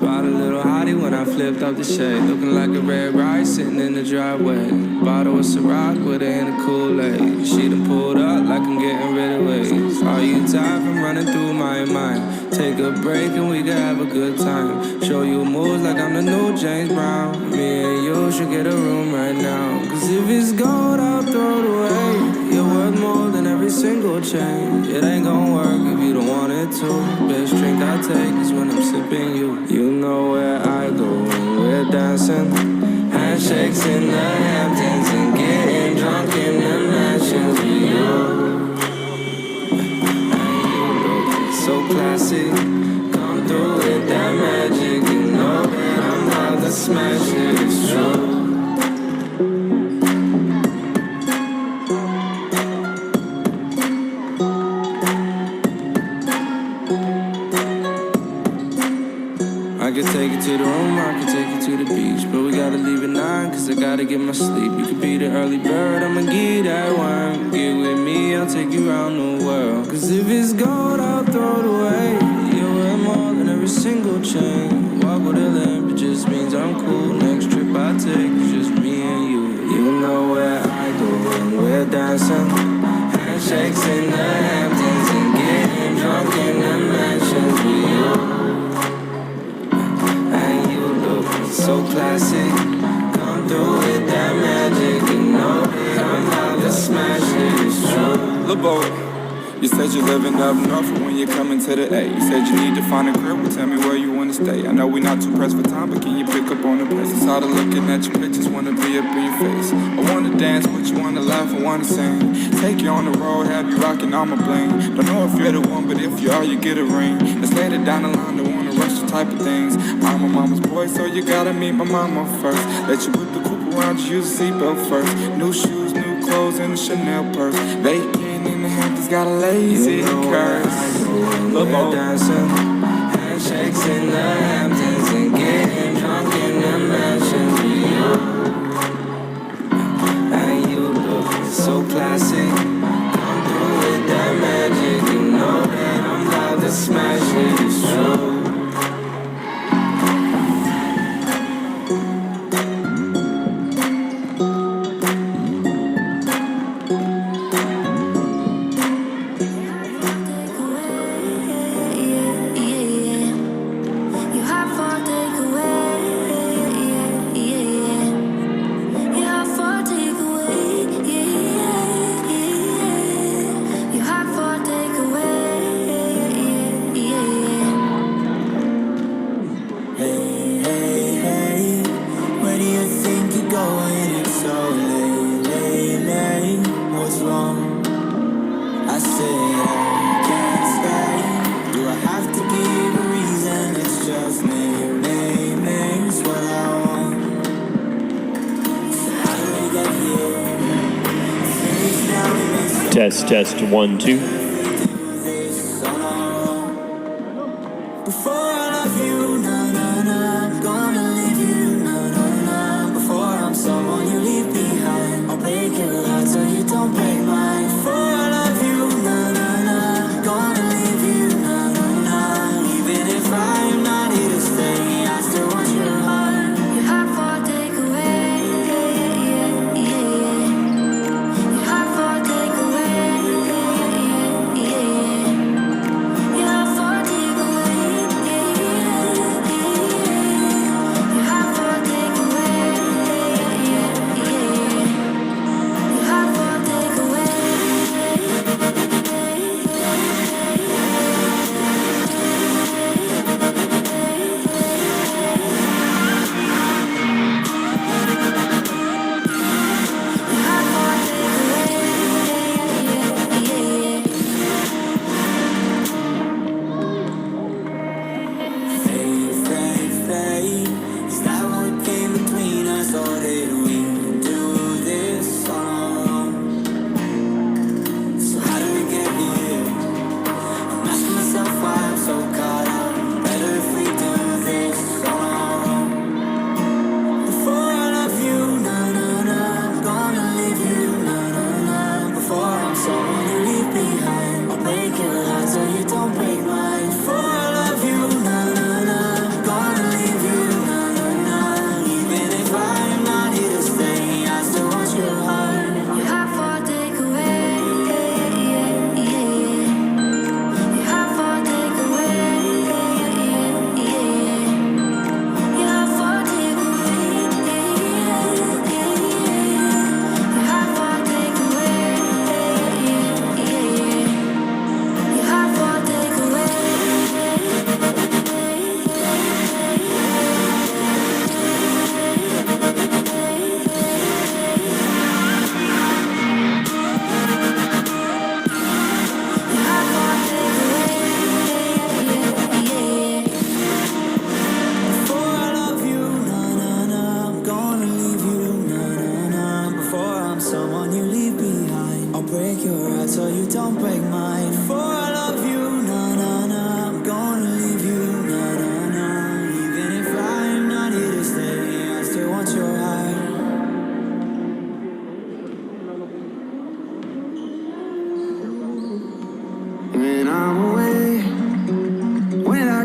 Spot a little hottie when I flipped off the shade. Looking like a red rice sitting in the driveway. Bottle of Ciroc with her in a Kool-Aid. She done pulled up like I'm getting rid of waves. Are you tired from running through my mind? Take a break and we can have a good time. Show you moves like I'm the new James Brown. Me and you should get a room right now. Cause if it's gold, I'll throw it away. You're worth more than every single chain. It ain't gon' work if you don't want it to. Best drink I take is when I'm sipping you. You know where I go when we're dancing. Handshakes in the Hamptons and getting drunk in the mansions with you. So classy, come through with that magic. You know that I'm about to smash it, it's true. I can take you to the room, I can take you to the beach. But we gotta leave at 9, cause I gotta get my sleep. You could be the early bird, I'ma give you that worm. Get with me, I'll take you around the world. Cause if it's gold, I'll throw it away. You're worth more than every single chain. Walk with a limp, it just means I'm cool. Next trip I take is just me and you. You know where I go when we're dancing. Handshakes in the Hamptons and getting drunk in the mansions with you. So classy, come through with that magic. You know that I'm about to smash it, it's true. Lil' boy, you said you're living up north, but when you're coming to the A, you said you need to find a crib. Well, tell me where you wanna stay. I know we're not too pressed for time, but can you pick up on the pace? It's hard looking at your pictures, wanna be up in your face. I wanna dance with you, wanna laugh, I wanna sing. Take you on the road, have you rocking all my bling. Don't know if you're the one, but if you are, you get a ring. Let's lay it down the line, don't wanna rush the type of things. I'm a mama's boy, so you gotta meet my mama first. Let you whip the coupe around, you use a seatbelt first. New shoes, new clothes, and a Chanel purse. Vacant in the Hamptons, got a lazy curse. Look, we're dancing, handshakes in the Hamptons and getting drunk in the mansions with you. And you look so classy, come through with that magic. You know that I'm about to smash it, it's true. Test 1 2.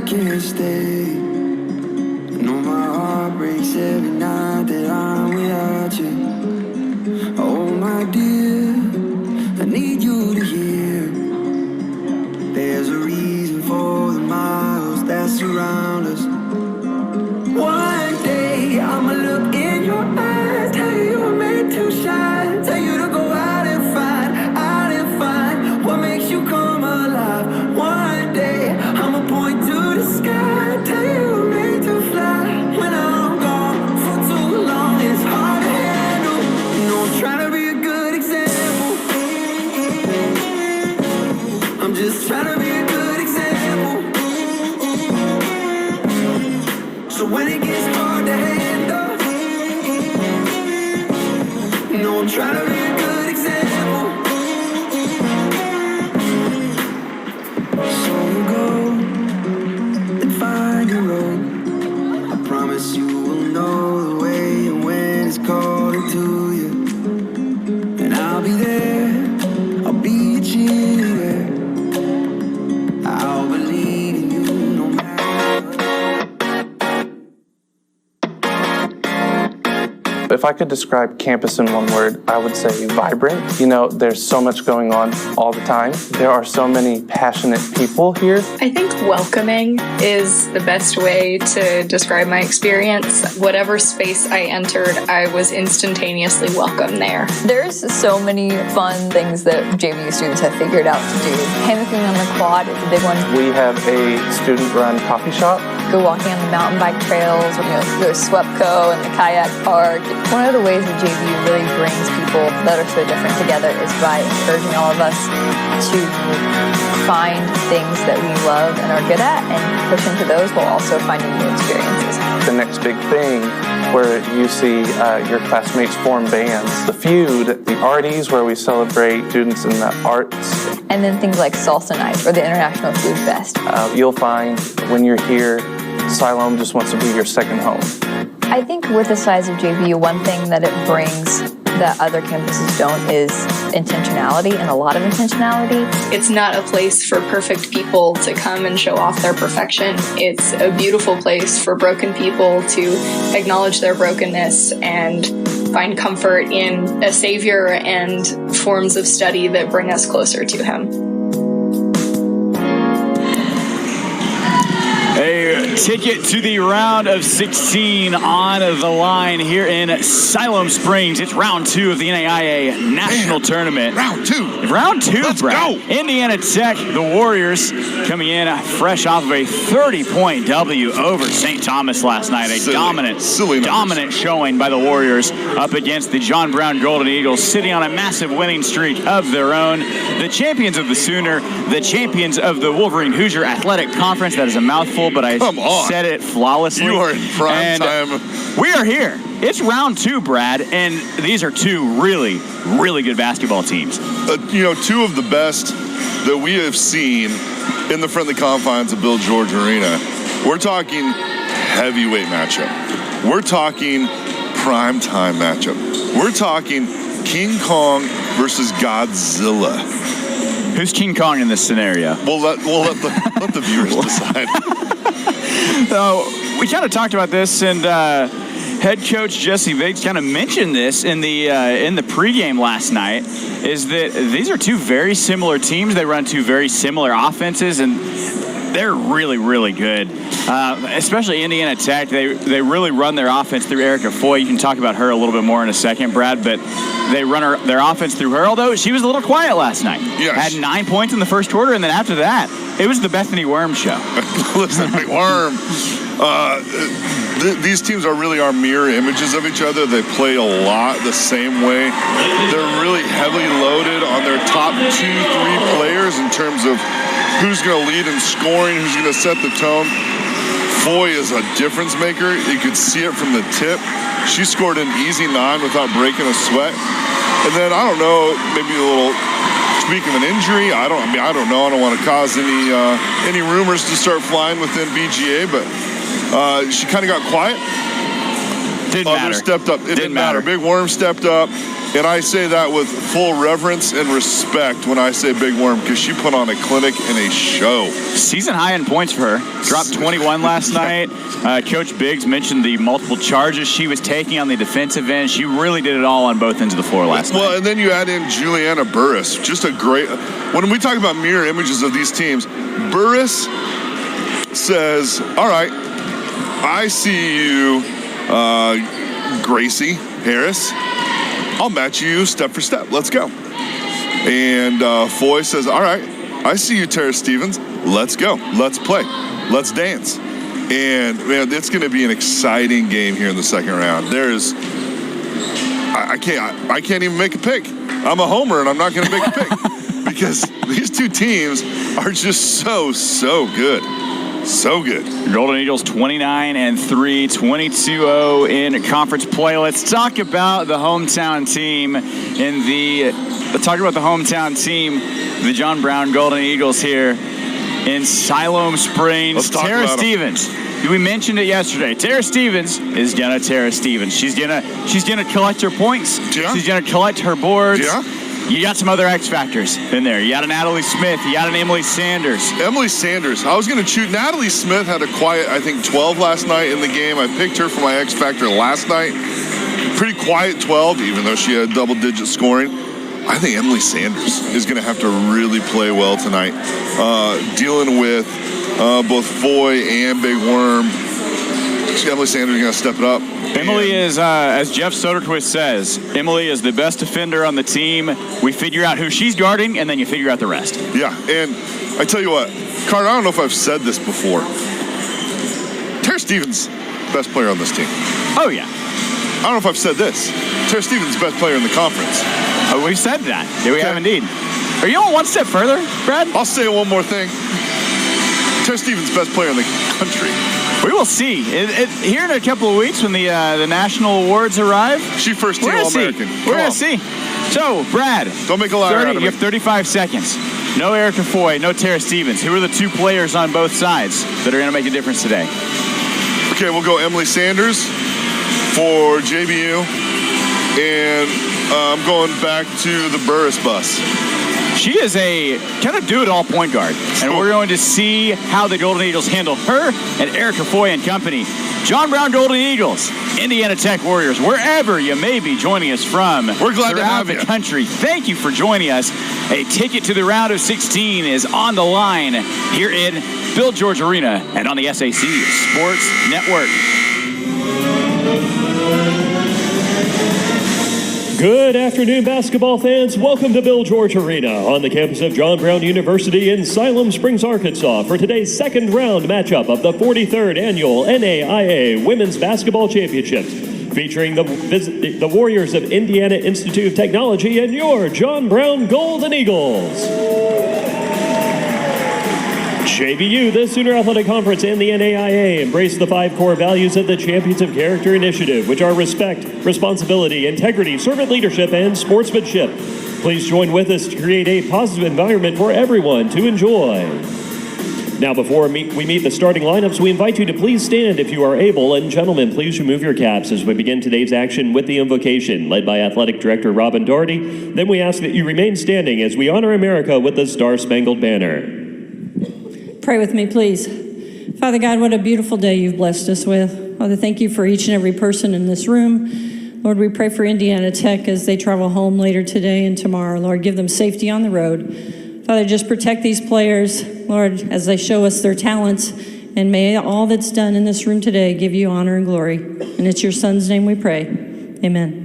can't stay. I know my heart breaks every night that I'm without you. Oh my dear, I need you to hear. There's a reason for the miles that surround us. One day I'ma look in your eyes, tell you you were meant to shine, tell you to go out and find what makes you come alive. One day I'ma point to the sky, tell you you were made to fly. When I'm gone for too long, it's hard to handle. You know I'm trying to be a good example. I'm just trying to be a good example. So when it gets hard to handle, you know I'm trying to be a good example. So you go and find your road. I promise you will know the way and when it's calling to you. And I'll be there, I'll be your cheerleader. I'll believe in you no matter what. If I could describe campus in one word, I would say vibrant. You know, there's so much going on all the time. There are so many passionate people here. I think welcoming is the best way to describe my experience. Whatever space I entered, I was instantaneously welcome there. There's so many fun things that JVU students have figured out to do. Hammocking on the quad is a big one. We have a student-run coffee shop. Go walking on the mountain bike trails, go to SWEPCO and the kayak park. One of the ways that JVU really brings people that are so different together is by encouraging all of us to find things that we love and are good at and push into those while also finding new experiences. The next big thing where you see your classmates form bands. The Feud, the Arties, where we celebrate students in the arts. And then things like Salsa Night or the International Food Fest. You'll find when you're here, Siloam just wants to be your second home. I think with the size of JVU, one thing that it brings that other campuses don't is intentionality, and a lot of intentionality. It's not a place for perfect people to come and show off their perfection. It's a beautiful place for broken people to acknowledge their brokenness and find comfort in a savior and forms of study that bring us closer to him. A ticket to the round of 16 on the line here in Siloam Springs. It's round 2 of the NAIA National Tournament. Round 2. Round 2, Let's Brad. go. Indiana Tech, the Warriors, coming in fresh off of a 30-point W over St. Thomas last night. A dominant showing by the Warriors up against the John Brown Golden Eagles, sitting on a massive winning streak of their own. The champions of the Sooner, the champions of the Wolverine Hoosier Athletic Conference. That is a mouthful, but I said it flawlessly. You are in prime time. We are here. It's round 2, Brad, and these are 2 really, really good basketball teams. 2 of the best that we have seen in the friendly confines of Bill George Arena. We're talking heavyweight matchup. We're talking prime time matchup. We're talking King Kong versus Godzilla. Who's King Kong in this scenario? We'll let the viewers decide. We kind of talked about this, and head coach Jesse Viggs kind of mentioned this in the pregame last night, is that these are 2 very similar teams. They run 2 very similar offenses, and they're really, really good. Especially Indiana Tech, they really run their offense through Erica Foy. You can talk about her a little bit more in a second, Brad, but they run their offense through her, although she was a little quiet last night. Yes. Had 9 points in the first quarter, and then after that, it was the Bethany Worm show. Listen, Worm, these teams are mirror images of each other. They play a lot the same way. They're really heavily loaded on their top 2-3 players in terms of who's going to lead in scoring, who's going to set the tone. Foy is a difference maker. You could see it from the tip. She scored an easy 9 without breaking a sweat. And then, I don't know, maybe a little speak of an injury. I don't know. I don't want to cause any rumors to start flying within BGA, but she kind of got quiet. Didn't matter. Stepped up. It didn't matter. matter. Big Worm stepped up And I say that with full reverence and respect when I say Big Worm, because she put on a clinic and a show. Season high in points for her. Dropped 21 last night. Coach Biggs mentioned the multiple charges she was taking on the defensive end. She really did it all on both ends of the floor last night. Well, and then you add in Juliana Burris. Just a great... When we talk about mirror images of these teams, Burris says, all right, I see you, Gracie Harris. I'll match you step for step. Let's go. And Foy says, all right, I see you, Tara Stevens. Let's go. Let's play. Let's dance. And, man, it's going to be an exciting game here in the second round. There's... I can't even make a pick. I'm a homer, and I'm not going to make a pick. Because these two teams are just so good. So good. Golden Eagles 29-3, 22-0 in conference play. Let's talk about the hometown team the John Brown Golden Eagles here in Siloam Springs. Tara Stevens. We mentioned it yesterday. Tara Stevens is gonna Tara Stevens. She's gonna collect her points. Yeah. She's gonna collect her boards. Yeah. You got some other X factors in there. You got a Natalie Smith. You got an Emily Sanders. Emily Sanders. I was going to choose. Natalie Smith had a quiet, I think, 12 last night in the game. I picked her for my X factor last night. Pretty quiet 12, even though she had double-digit scoring. I think Emily Sanders is going to have to really play well tonight, dealing with both Foy and Big Worm. Emily Sanders is going to step it up. Emily is, as Jeff Soderquist says, Emily is the best defender on the team. We figure out who she's guarding, and then you figure out the rest. Yeah, and I tell you what, Carter, I don't know if I've said this before. Tara Stevens, best player on this team. Oh, yeah. I don't know if I've said this. Tara Stevens, best player in the conference. Oh, we've said that. Yeah, we have indeed. Are you on one step further, Brad? I'll say one more thing. Tara Stevens, best player in the country. We will see. Here in a couple of weeks when the national awards arrive. She first team All-American. We're going to see. So, Brad. Don't make a liar out of me. You have 35 seconds. No Erica Foy, no Tara Stevens. Who are the two players on both sides that are going to make a difference today? Okay, we'll go Emily Sanders for JBU. And I'm going back to the Burris bus. She is a kind of do-it-all point guard, and we're going to see how the Golden Eagles handle her and Erica Foy and company. John Brown Golden Eagles, Indiana Tech Warriors, wherever you may be joining us from. We're glad to have the country. Thank you for joining us. A ticket to the round of 16 is on the line here in Bill George Arena and on the SAC Sports Network. Good afternoon, basketball fans. Welcome to Bill George Arena on the campus of John Brown University in Siloam Springs, Arkansas for today's second round matchup of the 43rd annual NAIA Women's Basketball Championships, featuring the Warriors of Indiana Institute of Technology and your John Brown Golden Eagles. JBU, the Sooner Athletic Conference, and the NAIA embrace the 5 core values of the Champions of Character Initiative, which are respect, responsibility, integrity, servant leadership, and sportsmanship. Please join with us to create a positive environment for everyone to enjoy. Now, before we meet the starting lineups, we invite you to please stand if you are able, and gentlemen, please remove your caps as we begin today's action with the invocation, led by Athletic Director Robin Doherty. Then we ask that you remain standing as we honor America with the Star-Spangled Banner. Pray with me, please. Father God, what a beautiful day you've blessed us with. Father, thank you for each and every person in this room. Lord, we pray for Indiana Tech as they travel home later today and tomorrow. Lord, give them safety on the road. Father, just protect these players, Lord, as they show us their talents. And may all that's done in this room today give you honor and glory. And it's your Son's name we pray. Amen.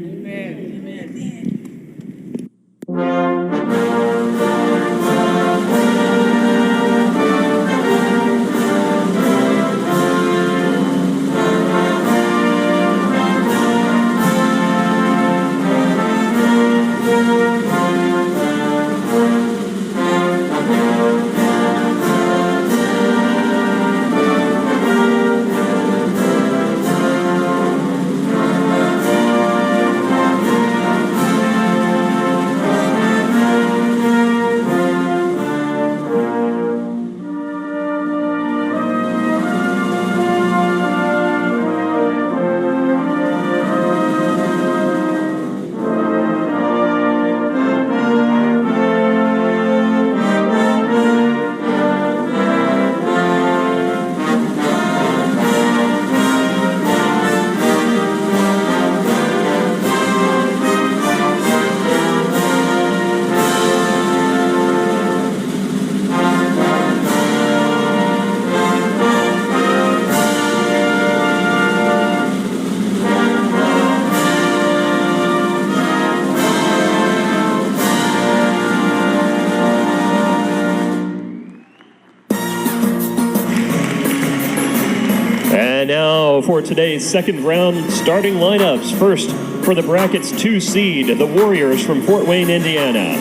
And now for today's second round starting lineups. First, for the bracket's 2 seed, the Warriors from Fort Wayne, Indiana.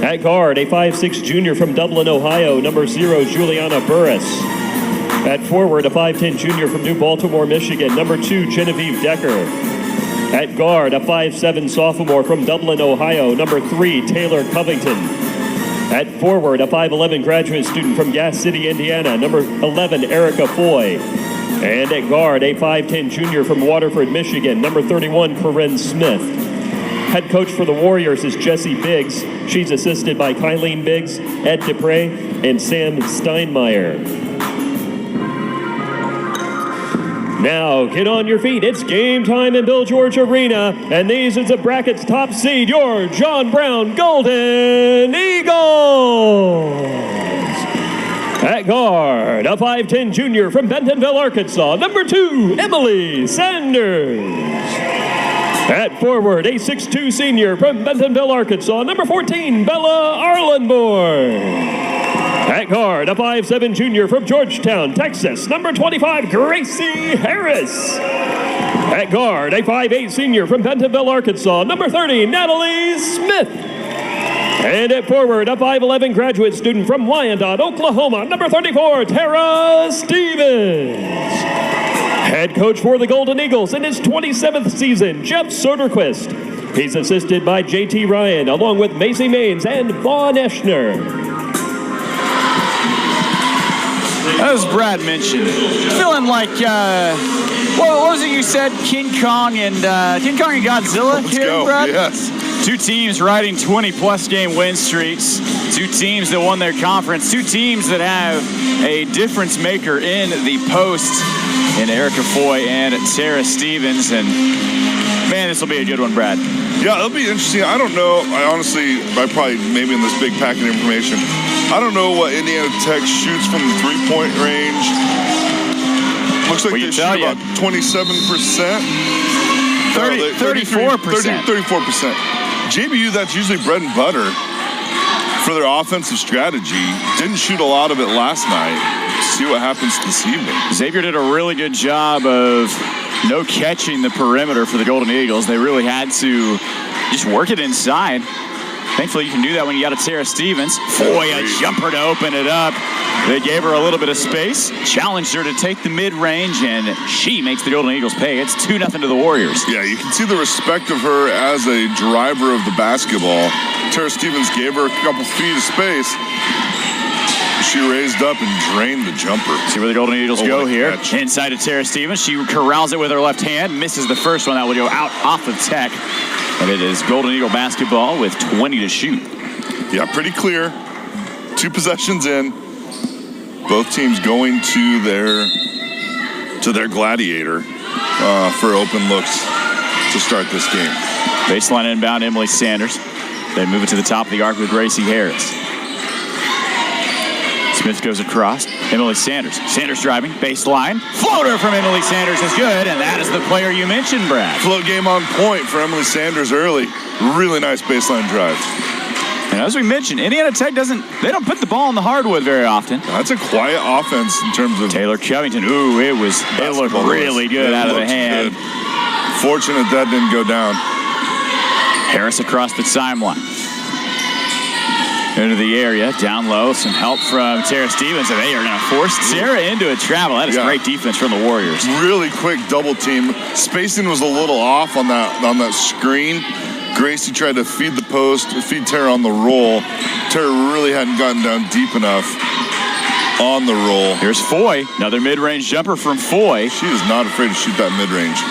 At guard, a 5'6" junior from Dublin, Ohio, number 0, Juliana Burris. At forward, a 5'10" junior from New Baltimore, Michigan, number 2, Genevieve Decker. At guard, a 5'7" sophomore from Dublin, Ohio, number 3, Taylor Covington. At forward, a 5'11" graduate student from Gas City, Indiana, number 11, Erica Foy. And at guard, a 5'10" junior from Waterford, Michigan, number 31, Corinne Smith. Head coach for the Warriors is Jessie Biggs. She's assisted by Kylene Biggs, Ed Dupre, and Sam Steinmeier. Now, get on your feet. It's game time in Bill George Arena. And these is the bracket's top seed, your John Brown Golden Eagles. At guard, a 5'10" junior from Bentonville, Arkansas, number 2, Emily Sanders. At forward, a 6'2" senior from Bentonville, Arkansas, number 14, Bella Arlenborn. At guard, a 5'7" junior from Georgetown, Texas, number 25, Gracie Harris. At guard, a 5'8" senior from Bentonville, Arkansas, number 30, Natalie Smith. And at forward, a 5'11" graduate student from Wyandotte, Oklahoma, number 34, Tara Stevens. Head coach for the Golden Eagles in his 27th season, Jeff Soderquist. He's assisted by J.T. Ryan, along with Macy Maines and Vaughn Eschner. As Brad mentioned, feeling like, what was it you said? King Kong and Godzilla? Let's go, Brad? yes. 2 teams riding 20-plus game win streaks. 2 teams that won their conference. 2 teams that have a difference maker in the post in Erica Foy and Sarah Stevens. And, man, this will be a good one, Brad. Yeah, it'll be interesting. I don't know. Maybe in this big packet of information, I don't know what Indiana Tech shoots from the three-point range. Looks like they shoot about 27%. 34%. JBU, that's usually bread and butter for their offensive strategy. Didn't shoot a lot of it last night. See what happens this evening. Xavier did a really good job of no catching the perimeter for the Golden Eagles. They really had to just work it inside. Thankfully, you can do that when you got a Sarah Stevens. Foy, a jumper to open it up. They gave her a little bit of space, challenged her to take the mid-range, and she makes the Golden Eagles pay. It's 2-0 to the Warriors. Yeah, you can see the respect of her as a driver of the basketball. Tara Stevens gave her a couple feet of space. She raised up and drained the jumper. See where the Golden Eagles go here. Catch. Inside to Tara Stevens. She corrals it with her left hand. Misses the first one. That will go out off of Tech. And it is Golden Eagle basketball with 20 to shoot. Yeah, pretty clear. 2 possessions in. Both teams going to their gladiator for open looks to start this game. Baseline inbound, Emily Sanders. They move it to the top of the arc with Gracie Harris. Smith goes across. Emily Sanders. Sanders driving. Baseline. Floater from Emily Sanders is good, and that is the player you mentioned, Brad. Float game on point for Emily Sanders early. Really nice baseline drive. And as we mentioned, Indiana Tech they don't put the ball on the hardwood very often. That's a quiet offense in terms of Taylor Covington. Ooh, it looked really good out of the hand. Good. Fortunate that didn't go down. Harris across the timeline. Into the area, down low, some help from Tara Stevens, and they are going to force Sarah into a travel. That is great defense from the Warriors. Really quick double team. Spacing was a little off on that screen. Gracie tried to feed the post, feed Tara on the roll. Tara really hadn't gotten down deep enough on the roll. Here's Foy, another mid-range jumper from Foy. She is not afraid to shoot that mid-range.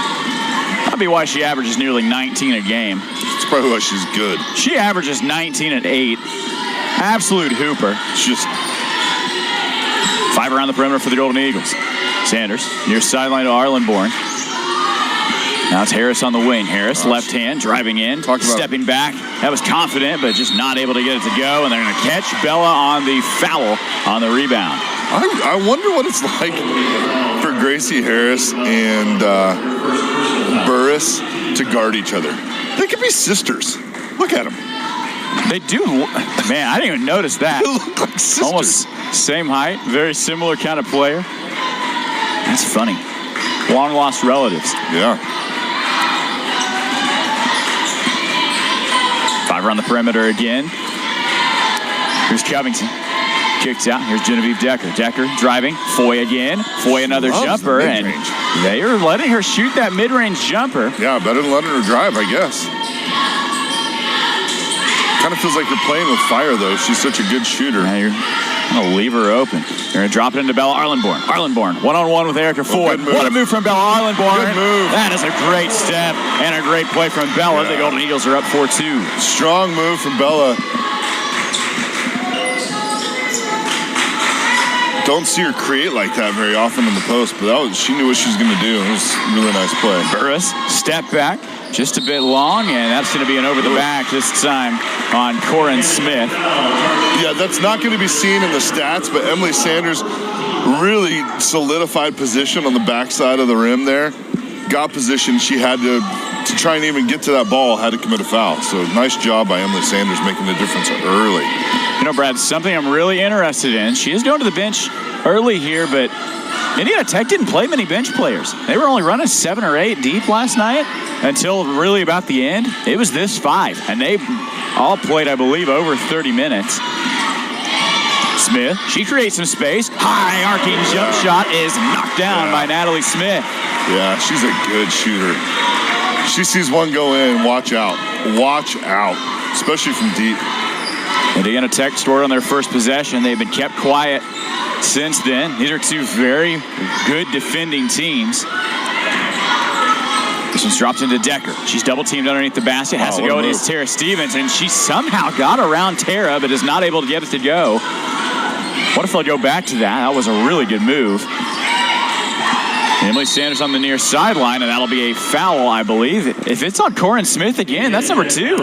That'd be why she averages nearly 19 a game. It's probably why she's good. She averages 19 and 8. Absolute hooper. Just 5 around the perimeter for the Golden Eagles. Sanders near sideline to Arlenborn. Now it's Harris on the wing. Harris, left hand, driving in, stepping back. That was confident, but just not able to get it to go. And they're going to catch Bella on the foul on the rebound. I wonder what it's like for Gracie Harris and Burris to guard each other. They could be sisters. Look at them. They do. Man, I didn't even notice that. They look like sisters. Almost same height, very similar kind of player. That's funny. Long-lost relatives. Yeah. Fiver on the perimeter again. Here's Covington. Kicks out. Here's Genevieve Decker. Decker driving. Foy again. Foy another jumper. And they are letting her shoot that mid-range jumper. Yeah, better than letting her drive, I guess. Kind of feels like you're playing with fire, though. She's such a good shooter. Yeah, you're going to leave her open. You're going to drop it into Bella Arlenborn. Arlenborn, one-on-one with Erica Foy. What a move from Bella Arlenborn. Good move. That is a great step and a great play from Bella. The Golden Eagles are up 4-2. Strong move from Bella. Don't see her create like that very often in the post, but she knew what she was going to do. It was a really nice play. Burris, step back, just a bit long, and that's going to be an over the back this time on Corin Smith. Yeah, that's not going to be seen in the stats, but Emily Sanders really solidified position on the backside of the rim there. Got position. She had to try and even get to that ball, had to commit a foul. So nice job by Emily Sanders making the difference early. You know, Brad, something I'm really interested in. She is going to the bench early here, but Indiana Tech didn't play many bench players. They were only running 7 or 8 deep last night until really about the end. It was this 5, and they all played, I believe, over 30 minutes. Smith, she creates some space. High arcing jump shot is knocked down by Natalie Smith. Yeah, she's a good shooter. She sees one go in, watch out. Watch out, especially from deep. Indiana Tech scored on their first possession. They've been kept quiet since then. These are two very good defending teams. This one's dropped into Decker. She's double teamed underneath the basket. Has to go against Tara Stevens, and she somehow got around Tara, but is not able to get it to go. What if they'll go back to that? That was a really good move. Emily Sanders on the near sideline, and that'll be a foul, I believe. If it's on Corin Smith again, that's number 2.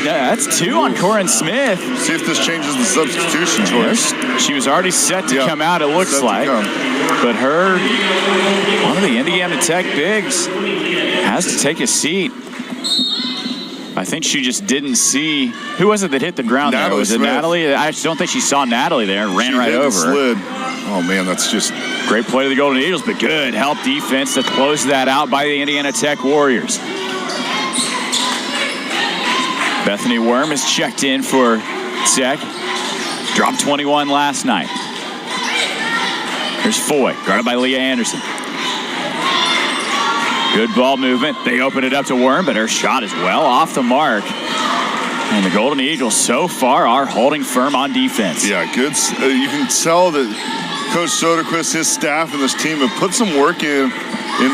That's 2 on Corin Smith. See if this changes the substitution choice. She was already set to come out, it looks like. But one of the Indiana Tech bigs has to take a seat. I think she just didn't see. Who was it that hit the ground there? Was it Natalie? I just don't think she saw Natalie there and ran right over. Slid. Oh, man, that's just... Great play to the Golden Eagles, but good help defense to close that out by the Indiana Tech Warriors. Bethany Worm is checked in for Tech. Dropped 21 last night. Here's Foy, guarded by Leah Anderson. Good ball movement. They open it up to Worm, but her shot is well off the mark. And the Golden Eagles so far are holding firm on defense. Yeah, good. You can tell that Coach Soderquist, his staff, and this team have put some work in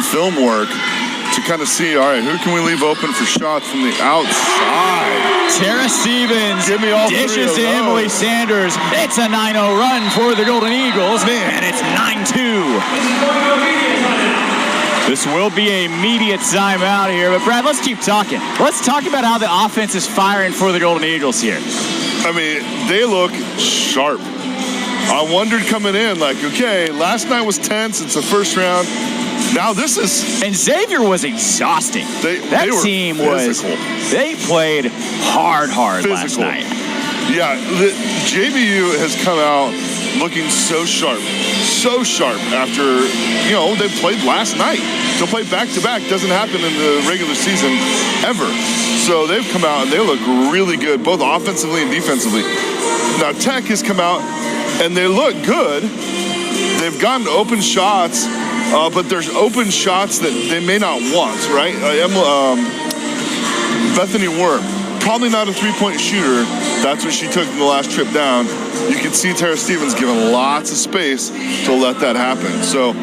film work to kind of see, all right, who can we leave open for shots from the outside? Tara Stevens dishes to Emily Sanders. It's a 9-0 run for the Golden Eagles, and it's 9-2. This will be a media timeout here, but Brad, let's keep talking. Let's talk about how the offense is firing for the Golden Eagles here. I mean, they look sharp. I wondered coming in, like, okay, last night was tense. It's the first round. Now this is... And Xavier was exhausting. They played hard last night. Yeah, the JBU has come out looking so sharp after, they played last night. To play back-to-back doesn't happen in the regular season ever. So they've come out and they look really good, both offensively and defensively. Now Tech has come out and they look good. They've gotten open shots, but there's open shots that they may not want, right? Bethany Worm, probably not a three-point shooter. That's what she took in the last trip down. You can see Tara Stevens given lots of space to let that happen. So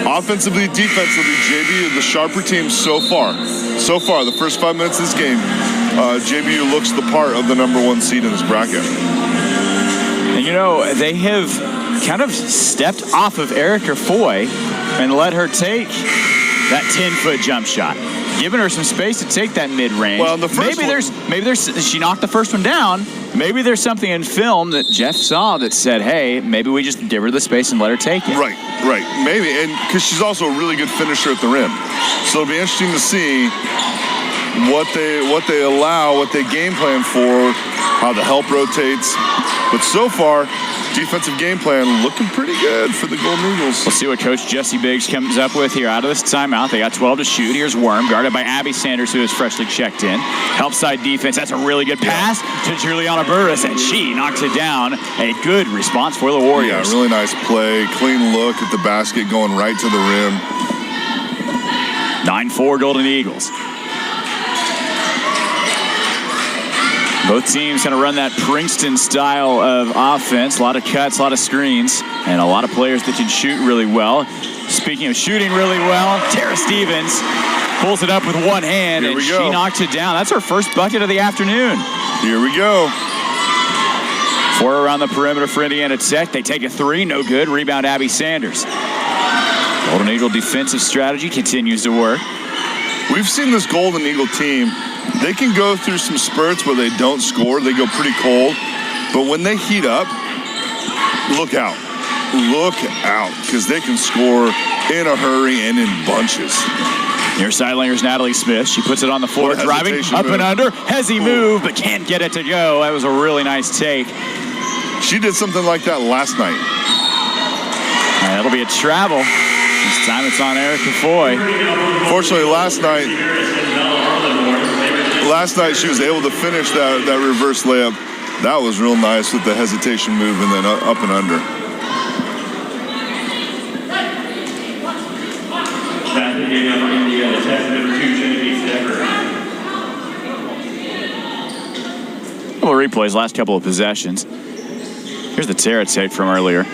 offensively, defensively, JBU, the sharper team so far. So far, the first 5 minutes of this game, JBU looks the part of the #1 seed in this bracket. And they have kind of stepped off of Erica Foy and let her take that 10-foot jump shot, giving her some space to take that mid-range. Well, the first she knocked the first one down. Maybe there's something in film that Jeff saw that said, hey, maybe we just give her the space and let her take it. Right, maybe, and because she's also a really good finisher at the rim. So it'll be interesting to see what they allow, what they game plan for, how the help rotates. But so far, defensive game plan looking pretty good for the Golden Eagles. We'll see what Coach Jesse Biggs comes up with here out of this timeout. They got 12 to shoot. Here's Worm, guarded by Abby Sanders, who is freshly checked in. Help side defense. That's a really good pass to Juliana Burris, and she knocks it down. A good response for the Warriors. Yeah, really nice play. Clean look at the basket going right to the rim. 9-4 Golden Eagles. Both teams kind of run that Princeton style of offense. A lot of cuts, a lot of screens, and a lot of players that can shoot really well. Speaking of shooting really well, Tara Stevens pulls it up with one hand, and she knocks it down. That's her first bucket of the afternoon. Here we go. 4 around the perimeter for Indiana Tech. They take a 3, no good. Rebound, Abby Sanders. Golden Eagle defensive strategy continues to work. We've seen this Golden Eagle team. They can go through some spurts where they don't score. They go pretty cold. But when they heat up, look out. Look out, because they can score in a hurry and in bunches. Near sideliners Natalie Smith. She puts it on the floor, driving up and under. Hezzy move, but can't get it to go. That was a really nice take. She did something like that last night. That'll be a travel. This time it's on Erica Foy. Fortunately, last night she was able to finish that reverse layup. That was real nice with the hesitation move and then up and under. Couple of replays, last couple of possessions. Here's the Tara take from earlier.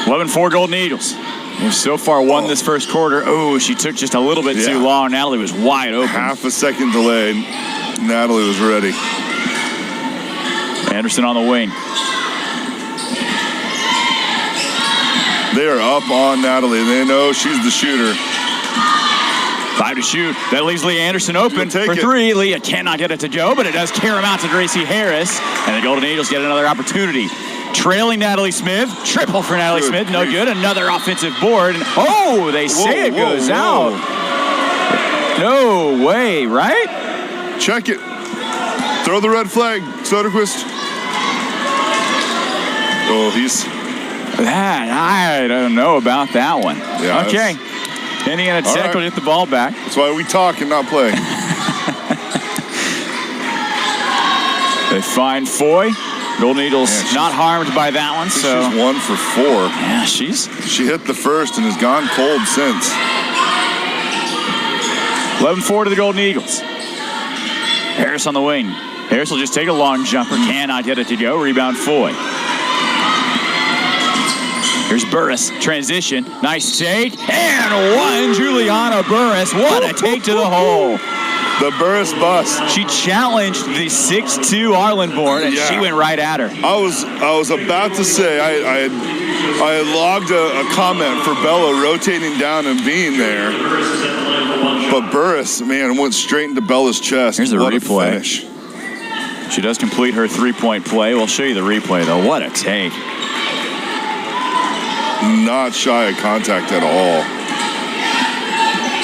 11-4 Golden Eagles. They've so far won this first quarter. Oh, she took just a little bit too long. Natalie was wide open. Half a second delay. Natalie was ready. Anderson on the wing. They are up on Natalie. They know she's the shooter. 5 to shoot. That leaves Leah Anderson open for 3. Leah cannot get it to go, but it does carry him out to Gracie Harris. And the Golden Eagles get another opportunity. Trailing Natalie Smith. Triple for Natalie Smith. No good. Another offensive board. And, they say it goes out. No way, right? Check it. Throw the red flag, Soderquist. Oh, I don't know about that one. Yeah, okay. Indiana Tech will get the ball back. That's why we talk and not play. They find Foy. Golden Eagles not harmed by that one. So she's 1 for 4. Yeah, she hit the first and has gone cold since. 11-4 to the Golden Eagles. Harris on the wing. Harris will just take a long jumper. Cannot get it to go. Rebound Foy. Here's Burris. Transition. Nice take. And one. Juliana Burris. What a take to the hole. The Burris bust. She challenged the 6'2" Arlenborn, and she went right at her. I was about to say I had logged a comment for Bella rotating down and being there, but Burris, man, went straight into Bella's chest. Here's the replay. She does complete her 3-point play. We'll show you the replay though. What a take! Not shy of contact at all.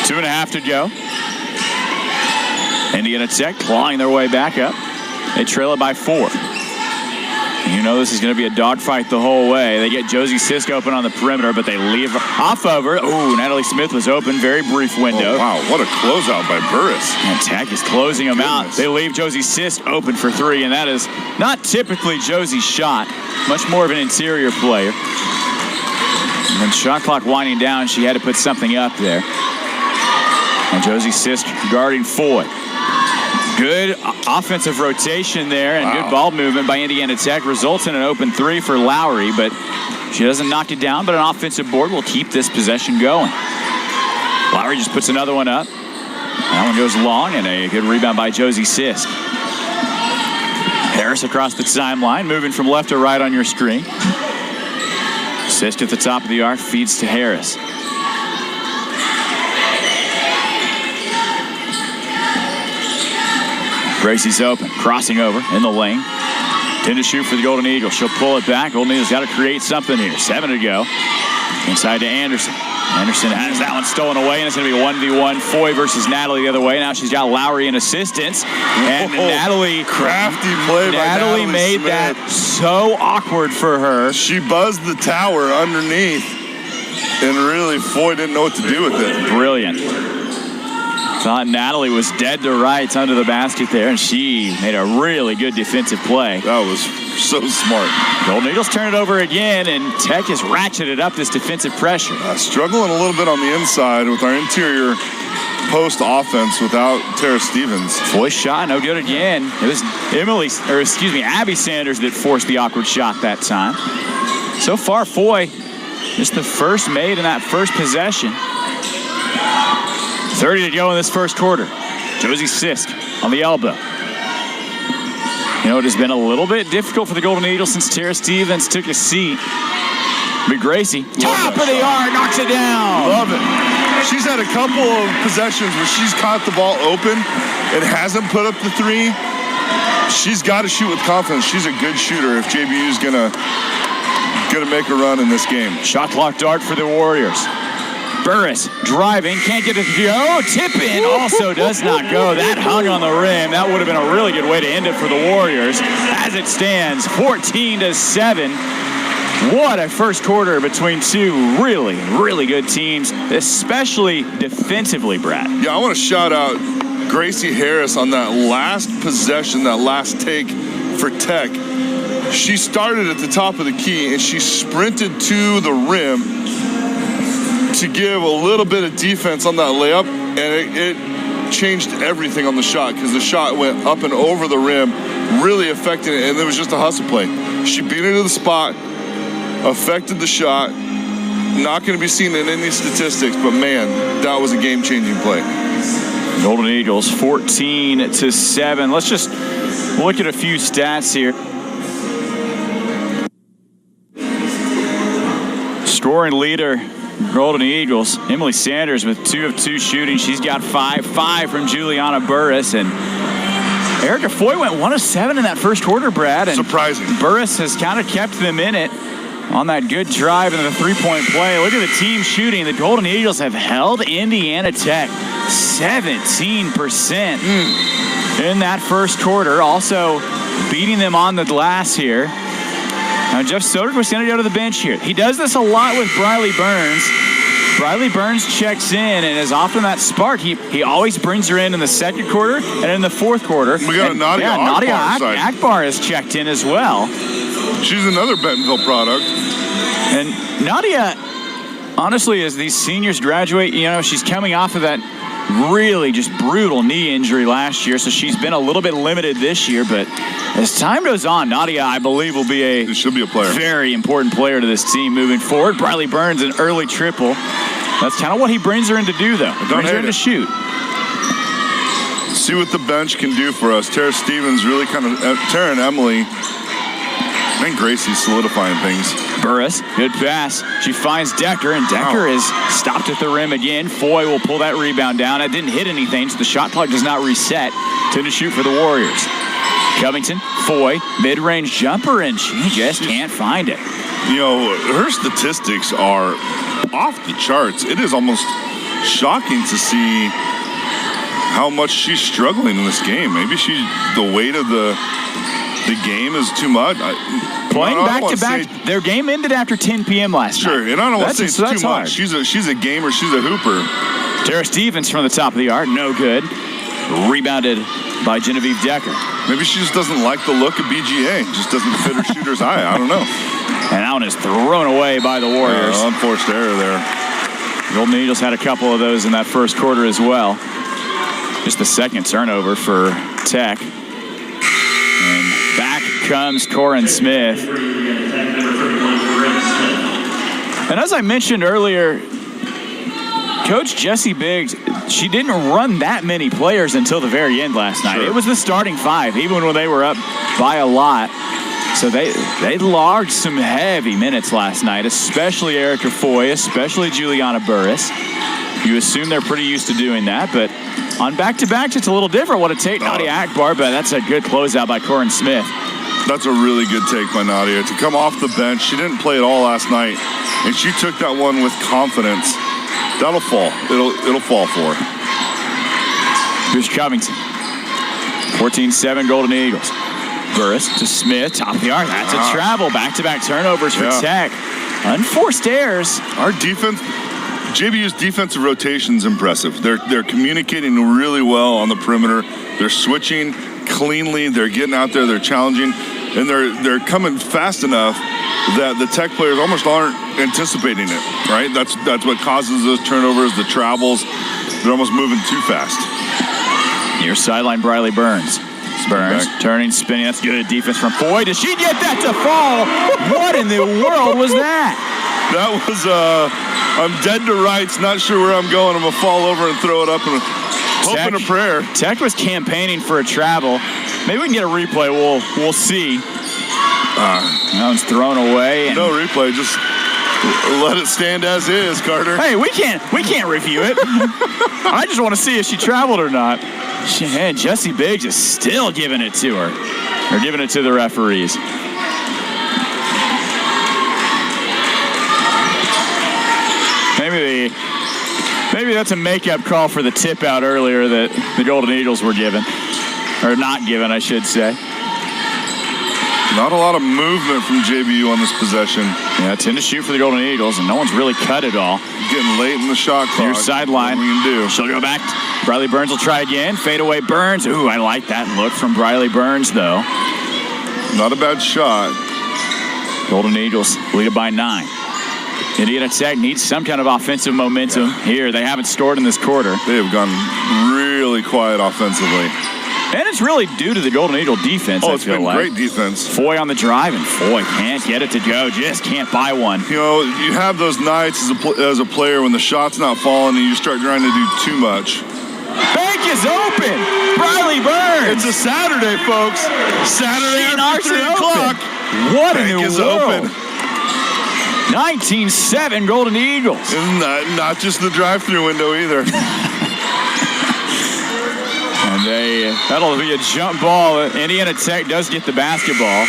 2.5 to go. Indiana Tech clawing their way back up. They trail it by 4. You know this is going to be a dogfight the whole way. They get Josie Sisk open on the perimeter, but they leave off of her. Oh, Natalie Smith was open. Very brief window. Oh, wow, what a closeout by Burris. And Tech is closing them out. They leave Josie Sisk open for 3, and that is not typically Josie's shot. Much more of an interior player. And when shot clock winding down, she had to put something up there. And Josie Sisk guarding Foy. Good offensive rotation there and good ball movement by Indiana Tech results in an open 3 for Lowry, but she doesn't knock it down, but an offensive board will keep this possession going. Lowry just puts another one up. That one goes long, and a good rebound by Josie Sisk. Harris across the timeline, moving from left to right on your screen. Sisk at the top of the arc, feeds to Harris. Gracie's open, crossing over in the lane. 10 to shoot for the Golden Eagles. She'll pull it back. Golden Eagles got to create something here. 7 to go. Inside to Anderson. Anderson has that one stolen away, and it's going to be a 1v1. Foy versus Natalie the other way. Now she's got Lowry in assistance. And Natalie... Crafty play by Natalie made Smith. that so awkward for her. She buzzed the tower underneath, and really, Foy didn't know what to do with it. Brilliant. Thought Natalie was dead to rights under the basket there, and she made a really good defensive play. That was so smart. Golden Eagles turn it over again, and Tech has ratcheted up this defensive pressure. Struggling a little bit on the inside with our interior post offense without Tara Stevens. Foy shot, no good again. It was Abby Sanders that forced the awkward shot that time. So far, Foy just the first made in that first possession. 30 to go in this first quarter. Josie Sisk on the elbow. You know, it has been a little bit difficult for the Golden Eagles since Tara Stevens took a seat. But Gracie, top of the arc, knocks it down. Love it. She's had a couple of possessions where she's caught the ball open and hasn't put up the three. She's got to shoot with confidence. She's a good shooter if JBU's gonna make a run in this game. Shot clock dart for the Warriors. Burris driving, can't get it to go. Tip in also does not go. That hung on the rim. That would have been a really good way to end it for the Warriors. As it stands, 14-7. What a first quarter between two really, really good teams, especially defensively, Brad. Yeah, I want to shout out Gracie Harris on that last possession, that last take for Tech. She started at the top of the key and she sprinted to the rim to give a little bit of defense on that layup, and it changed everything on the shot because the shot went up and over the rim, really affecting it, and it was just a hustle play. She beat it to the spot, affected the shot. Not going to be seen in any statistics, but man, that was a game-changing play. Golden Eagles 14-7. Let's just look at a few stats here. Scoring leader, Golden Eagles, Emily Sanders with 2 of 2 shooting. She's got 5 from Juliana Burris, and Erica Foy went 1 of 7 in that first quarter, Brad. And surprising. Burris has kind of kept them in it on that good drive and the three-point play. Look at the team shooting. The Golden Eagles have held Indiana Tech 17% in that first quarter. Also beating them on the glass here. Now, Jeff Soderquist going to go to the bench here. He does this a lot with Briley Burns. Briley Burns checks in and is often that spark. He always brings her in the second quarter and in the fourth quarter. We got Nadia Akbar has checked in as well. She's another Bentonville product. And Nadia, honestly, as these seniors graduate, you know, she's coming off of that really just brutal knee injury last year, so she's been a little bit limited this year. But as time goes on, Nadia, I believe, will be she'll be a player. Very important player to this team moving forward. Briley Burns, an early triple. That's kind of what he brings her in to do, though. Brings her in to shoot. See what the bench can do for us. Tara Stevens really kind of, Tara and Emily, I think Gracie's solidifying things. Burris, good pass. She finds Decker, and Decker is stopped at the rim again. Foy will pull that rebound down. It didn't hit anything, so the shot clock does not reset. 10 to shoot for the Warriors. Covington, Foy, mid-range jumper, and she just can't find it. You know, her statistics are off the charts. It is almost shocking to see how much she's struggling in this game. Maybe the weight of the game is too much. Playing back-to-back, their game ended after 10 p.m. last night. Sure, and I don't want to say it's too much. Hard. She's a gamer. She's a hooper. Tara Stevens from the top of the arc, no good. Rebounded by Genevieve Decker. Maybe she just doesn't like the look of BGA. Just doesn't fit her shooter's eye. I don't know. And that one is thrown away by the Warriors. Unforced error there. Golden Eagles had a couple of those in that first quarter as well. Just the second turnover for Tech. And back comes Corin Smith. And as I mentioned earlier, Coach Jessie Biggs, she didn't run that many players until the very end last night. It was the starting 5, even when they were up by a lot. So they logged some heavy minutes last night, especially Erica Foy, especially Juliana Burris. You assume they're pretty used to doing that, but on back-to-backs, it's a little different. What it take, Nadia Akbar, but that's a good closeout by Corin Smith. That's a really good take by Nadia. To come off the bench, she didn't play at all last night, and she took that one with confidence. That'll fall. It'll fall for her. Here's Covington. 14-7 Golden Eagles. Burris to Smith, top of the arc. That's a travel. Back-to-back turnovers for Tech. Unforced errors. Our defense, JBU's defensive rotation's impressive. They're communicating really well on the perimeter. They're switching cleanly. They're getting out there. They're challenging, and they're coming fast enough that the Tech players almost aren't anticipating it. Right? That's what causes those turnovers. The travels. They're almost moving too fast. Near sideline, Briley Burns. Burns turning, spinning. That's good defense from Foy. Does she get that to fall? What in the world was that? That was, I'm dead to rights, not sure where I'm going. I'm going to fall over and throw it up and hoping a prayer. Tech was campaigning for a travel. Maybe we can get a replay. We'll see. That one's thrown away. No replay, just let it stand as is, Carter. Hey, we can't review it. I just want to see if she traveled or not. And Jessie Biggs is still giving it to her. Or giving it to the referees. Maybe that's a makeup call for the tip out earlier that the Golden Eagles were given. Or not given, I should say. Not a lot of movement from JBU on this possession. Yeah, 10 to shoot for the Golden Eagles, and no one's really cut it all. Getting late in the shot clock. Near sideline. What we can do. She'll go back. Briley Burns will try again. Fade away Burns. Ooh, I like that look from Briley Burns, though. Not a bad shot. Golden Eagles lead it by 9. Indiana Tech needs some kind of offensive momentum here. They haven't scored in this quarter. They have gone really quiet offensively. And it's really due to the Golden Eagle defense, I feel like. Great defense. Foy on the drive, and Foy can't get it to go. Just can't buy one. You know, you have those nights as a player when the shot's not falling and you start trying to do too much. Bank is open. Briley Burns. It's a Saturday, folks. Saturday after 3 o'clock. What in the is world? Open. 19-7 Golden Eagles. And not just the drive-through window either. And that'll be a jump ball. Indiana Tech does get the basketball.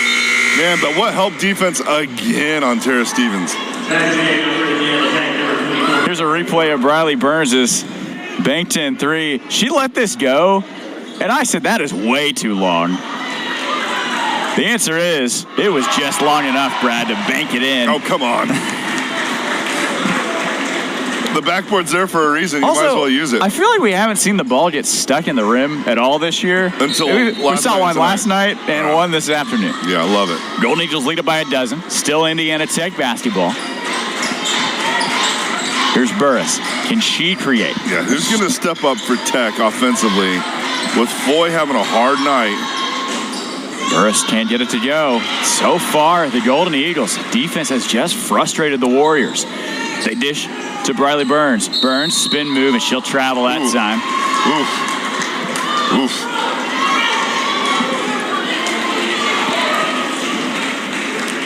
Man, but what helped defense again on Tara Stevens? Here's a replay of Briley Burns' banked in 3. She let this go, and I said that is way too long. The answer is, it was just long enough, Brad, to bank it in. Oh, come on. The backboard's there for a reason. You also, might as well use it. I feel like we haven't seen the ball get stuck in the rim at all this year. Until we saw one last night and one this afternoon. Yeah, I love it. Golden Eagles lead it by 12. Still Indiana Tech basketball. Here's Burris. Can she create? Yeah, who's going to step up for Tech offensively with Foy having a hard night? Burris can't get it to go. So far, the Golden Eagles defense has just frustrated the Warriors. They dish to Briley Burns. Burns, spin move, and she'll travel that time. Oof.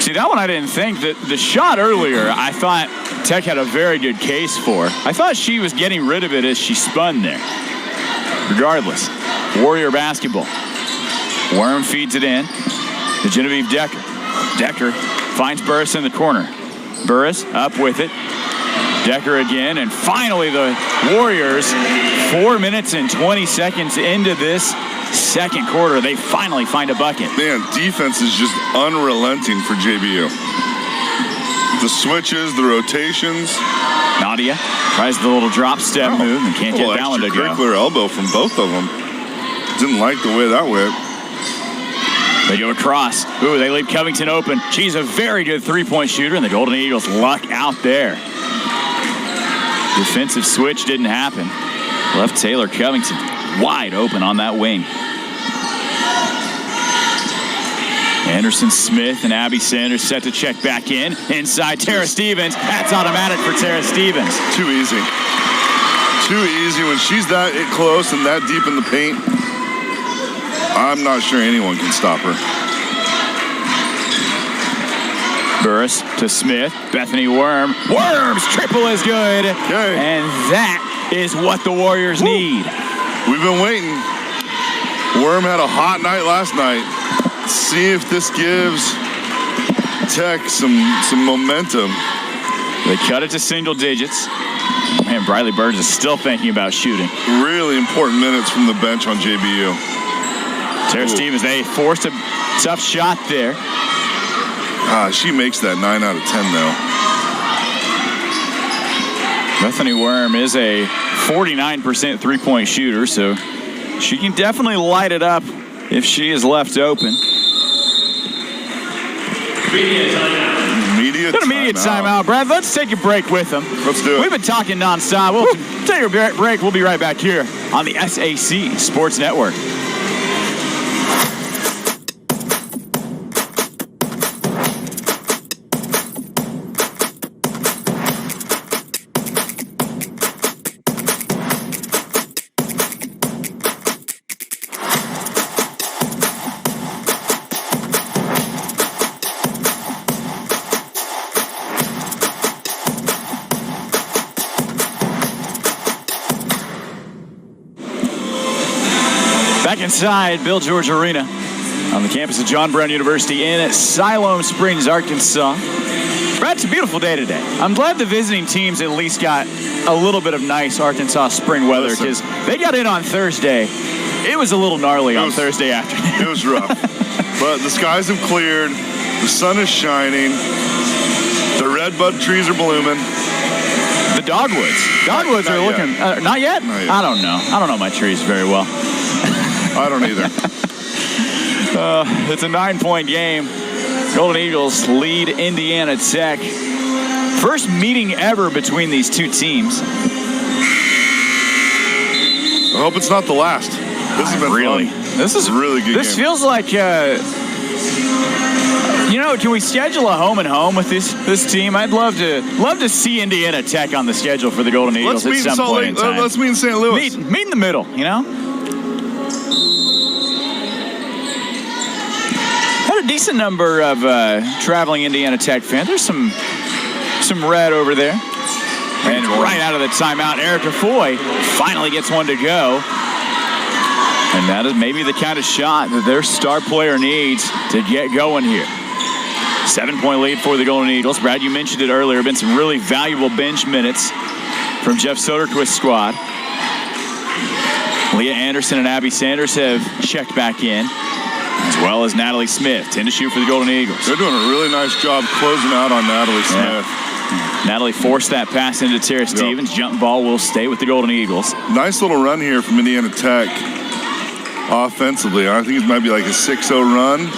See, that one I didn't think. The shot earlier, I thought Tech had a very good case for. I thought she was getting rid of it as she spun there. Regardless, Warrior basketball. Worm feeds it in to Genevieve Decker. Decker finds Burris in the corner. Burris up with it. Decker again, and finally the Warriors, 4 minutes and 20 seconds into this second quarter, they finally find a bucket. Man, defense is just unrelenting for JBU. The switches, the rotations. Nadia tries the little drop step move and can't get that one to go. Extracurricular elbow from both of them. Didn't like the way that went. They go across. Ooh, they leave Covington open. She's a very good three-point shooter, and the Golden Eagles luck out there. Defensive switch didn't happen. Left Taylor Covington wide open on that wing. Anderson Smith and Abby Sanders set to check back in. Inside Tara Stevens. That's automatic for Tara Stevens. Too easy. Too easy when she's that close and that deep in the paint. I'm not sure anyone can stop her. Burris to Smith. Bethany Worm. Worm's triple is good. Okay. And that is what the Warriors need. We've been waiting. Worm had a hot night last night. See if this gives Tech some momentum. They cut it to single digits. Man, Briley Burns is still thinking about shooting. Really important minutes from the bench on JBU. Tara Stevens, they forced a tough shot there. She makes that 9 out of 10, though. Bethany Worm is a 49% three-point shooter, so she can definitely light it up if she is left open. Immediate timeout. Brad, let's take a break with them. Let's do it. We've been talking nonstop. We'll take a break. We'll be right back here on the SAC Sports Network. Back inside Bill George Arena on the campus of John Brown University in Siloam Springs, Arkansas. Brad, it's a beautiful day today. I'm glad the visiting teams at least got a little bit of nice Arkansas spring weather because they got in on Thursday. It was a little gnarly on Thursday afternoon. It was rough. But the skies have cleared. The sun is shining. The redbud trees are blooming. The dogwoods. Dogwoods are looking... not yet? Not yet? I don't know. I don't know my trees very well. I don't either. It's a 9-point game. Golden Eagles lead Indiana Tech. First meeting ever between these two teams. I hope it's not the last. This has been really fun. This is a really good This game. feels like can we schedule a home and home with this team? I'd love to see Indiana Tech on the schedule for the Golden Eagles at some point in time. Let's meet in St. Louis. Meet in the middle, Had a decent number of traveling Indiana Tech fans. There's some red over there. And right out of the timeout, Erica Foy finally gets one to go. And that is maybe the kind of shot that their star player needs to get going here. 7-point lead for the Golden Eagles. Brad, you mentioned it earlier. Been some really valuable bench minutes from Jeff Soderquist's squad. Leah Anderson and Abby Sanders have checked back in, as well as Natalie Smith. 10 to shoot for the Golden Eagles. They're doing a really nice job closing out on Natalie Smith. Natalie forced that pass into Tara Stevens. Yep. Jump ball will stay with the Golden Eagles. Nice little run here from Indiana Tech offensively. I think it might be like a 6-0 run.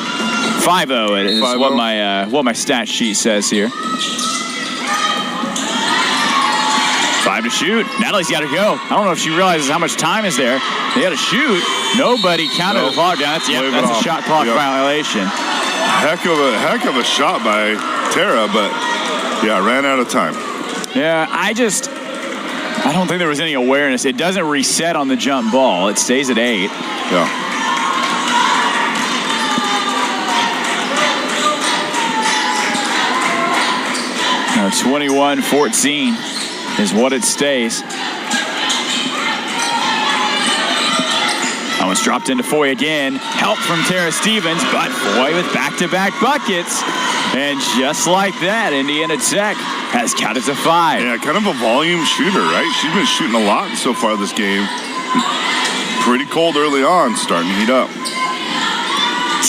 5-0 is 5-0. what my stat sheet says here. 5 to shoot. Natalie's got to go. I don't know if she realizes how much time is there. They got to shoot. Nobody counted the clock down. That's a shot clock violation. Heck of a shot by Tara, but yeah, ran out of time. Yeah, I don't think there was any awareness. It doesn't reset on the jump ball. It stays at 8. Yeah. Now 21-14 is what it stays. Almost dropped into Foy again. Help from Tara Stevens, but Foy with back-to-back buckets. And just like that, Indiana Tech has counted to 5. Yeah, kind of a volume shooter, right? She's been shooting a lot so far this game. Pretty cold early on, starting to heat up.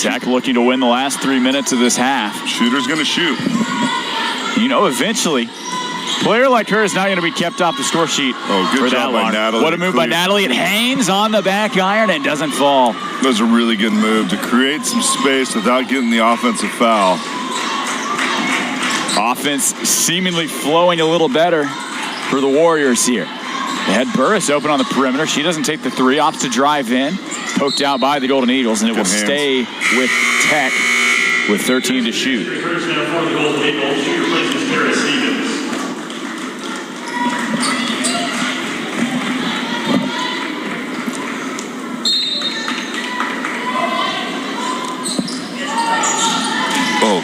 Tech looking to win the last 3 minutes of this half. Shooter's going to shoot. Eventually, a player like her is not going to be kept off the score sheet. Oh, good job by Natalie. What a move by Natalie. It hangs on the back iron and doesn't fall. That was a really good move to create some space without getting the offensive foul. Offense seemingly flowing a little better for the Warriors here. They had Burris open on the perimeter. She doesn't take the 3, opts to drive in. Poked out by the Golden Eagles, and it will stay with Tech with 13 to shoot. First now for the Golden Eagles. She replaces Tara Stevens.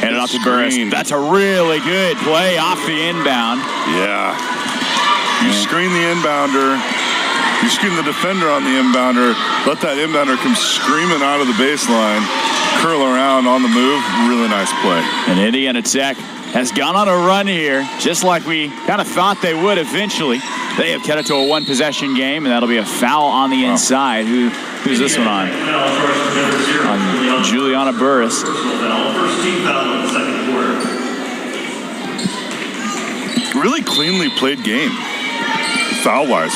Headed off to Burris. That's a really good play off the inbound. Yeah. You screen the inbounder. You screen the defender on the inbounder. Let that inbounder come screaming out of the baseline. Curl around on the move. Really nice play. And Indiana Tech has gone on a run here, just like we kind of thought they would eventually. They have cut it to a one-possession game, and that'll be a foul on the inside. Who's this one on? On Juliana Burris. Really cleanly played game, foul-wise.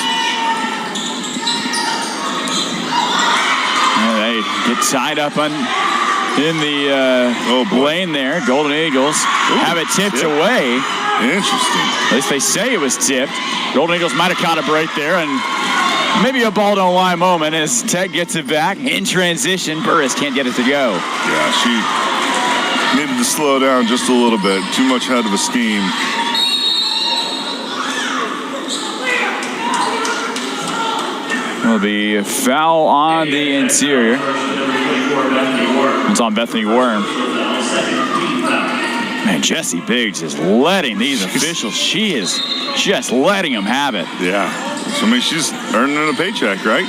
They get tied up in the lane there. Golden Eagles have it tipped away. Interesting. At least they say it was tipped. Golden Eagles might have caught a break there, and maybe a ball don't lie moment as Tech gets it back in transition. Burris can't get it to go. Yeah, she needed to slow down just a little bit. Too much head of a steam. Will be a foul on the interior. It's on Bethany Worm. Man, Jessie Biggs is letting these officials, she is just letting them have it. Yeah. I mean, she's earning a paycheck, right?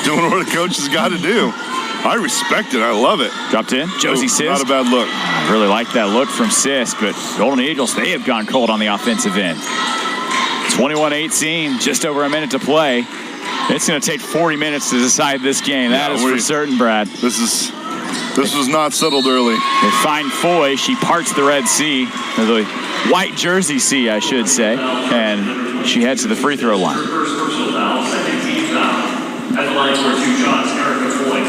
Doing what the coach has got to do. I respect it. I love it. Dropped in. Josie Sisk. Not a bad look. I really like that look from Sisk, but Golden Eagles, they have gone cold on the offensive end. 21-18, just over a minute to play. It's going to take 40 minutes to decide this game. That is for certain, Brad. This was not settled early. They find Foy. She parts the Red Sea, or the White Jersey Sea, I should say, and she heads to the free throw line. First personal foul, second team foul. At the line for 2 shots, Erica Foy.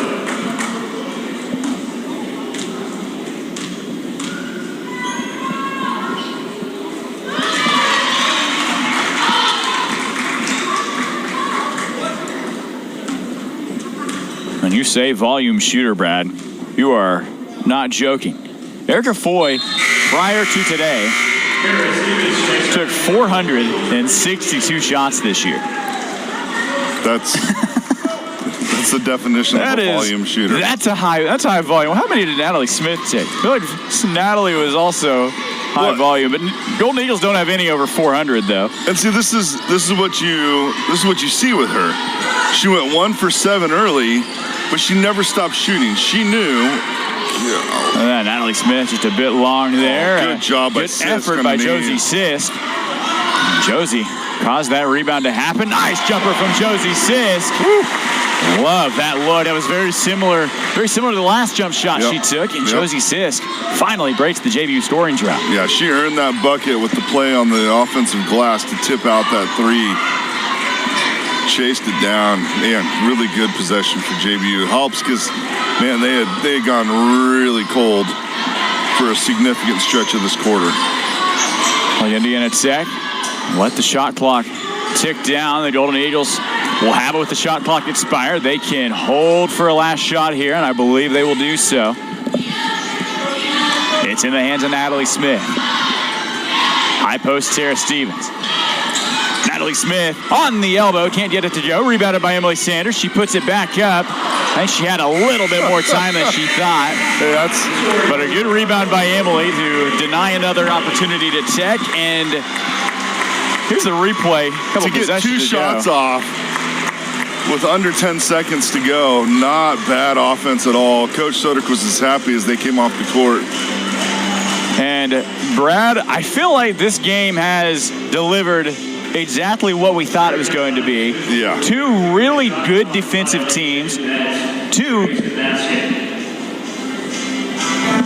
When you say volume shooter, Brad, you are not joking. Erica Foy, prior to today, took 462 shots this year. That's the definition of a volume shooter. That's a high volume. How many did Natalie Smith take? I feel like Natalie was also high volume, but Golden Eagles don't have any over 400 though. And see, this is what you see with her. She went 1 for 7 early, but she never stopped shooting. She knew. And then Natalie Smith just a bit long there. Good job by Good Sisk. effort by Josie Sisk. Josie caused that rebound to happen. Nice jumper from Josie Sisk. Love that look. That was very similar to the last jump shot she took. And Josie Sisk finally breaks the JVU scoring drought. Yeah, she earned that bucket with the play on the offensive glass to tip out that 3. Chased it down. Man, really good possession for JVU. Helps because, man, they had gone really cold for a significant stretch of this quarter. Well, Indiana Tech let the shot clock tick down. The Golden Eagles will have it with the shot clock expired. They can hold for a last shot here, and I believe they will do so. It's in the hands of Natalie Smith. High post, Tara Stevens. Natalie Smith on the elbow, can't get it to Joe. Rebounded by Emily Sanders. She puts it back up. I think she had a little bit more time than she thought. But a good rebound by Emily to deny another opportunity to Tech. And here's the replay. To get 2 shots off with under 10 seconds to go, not bad offense at all. Coach Soderk was as happy as they came off the court. And Brad, I feel like this game has delivered exactly what we thought it was going to be. Yeah. 2 really good defensive teams. 2.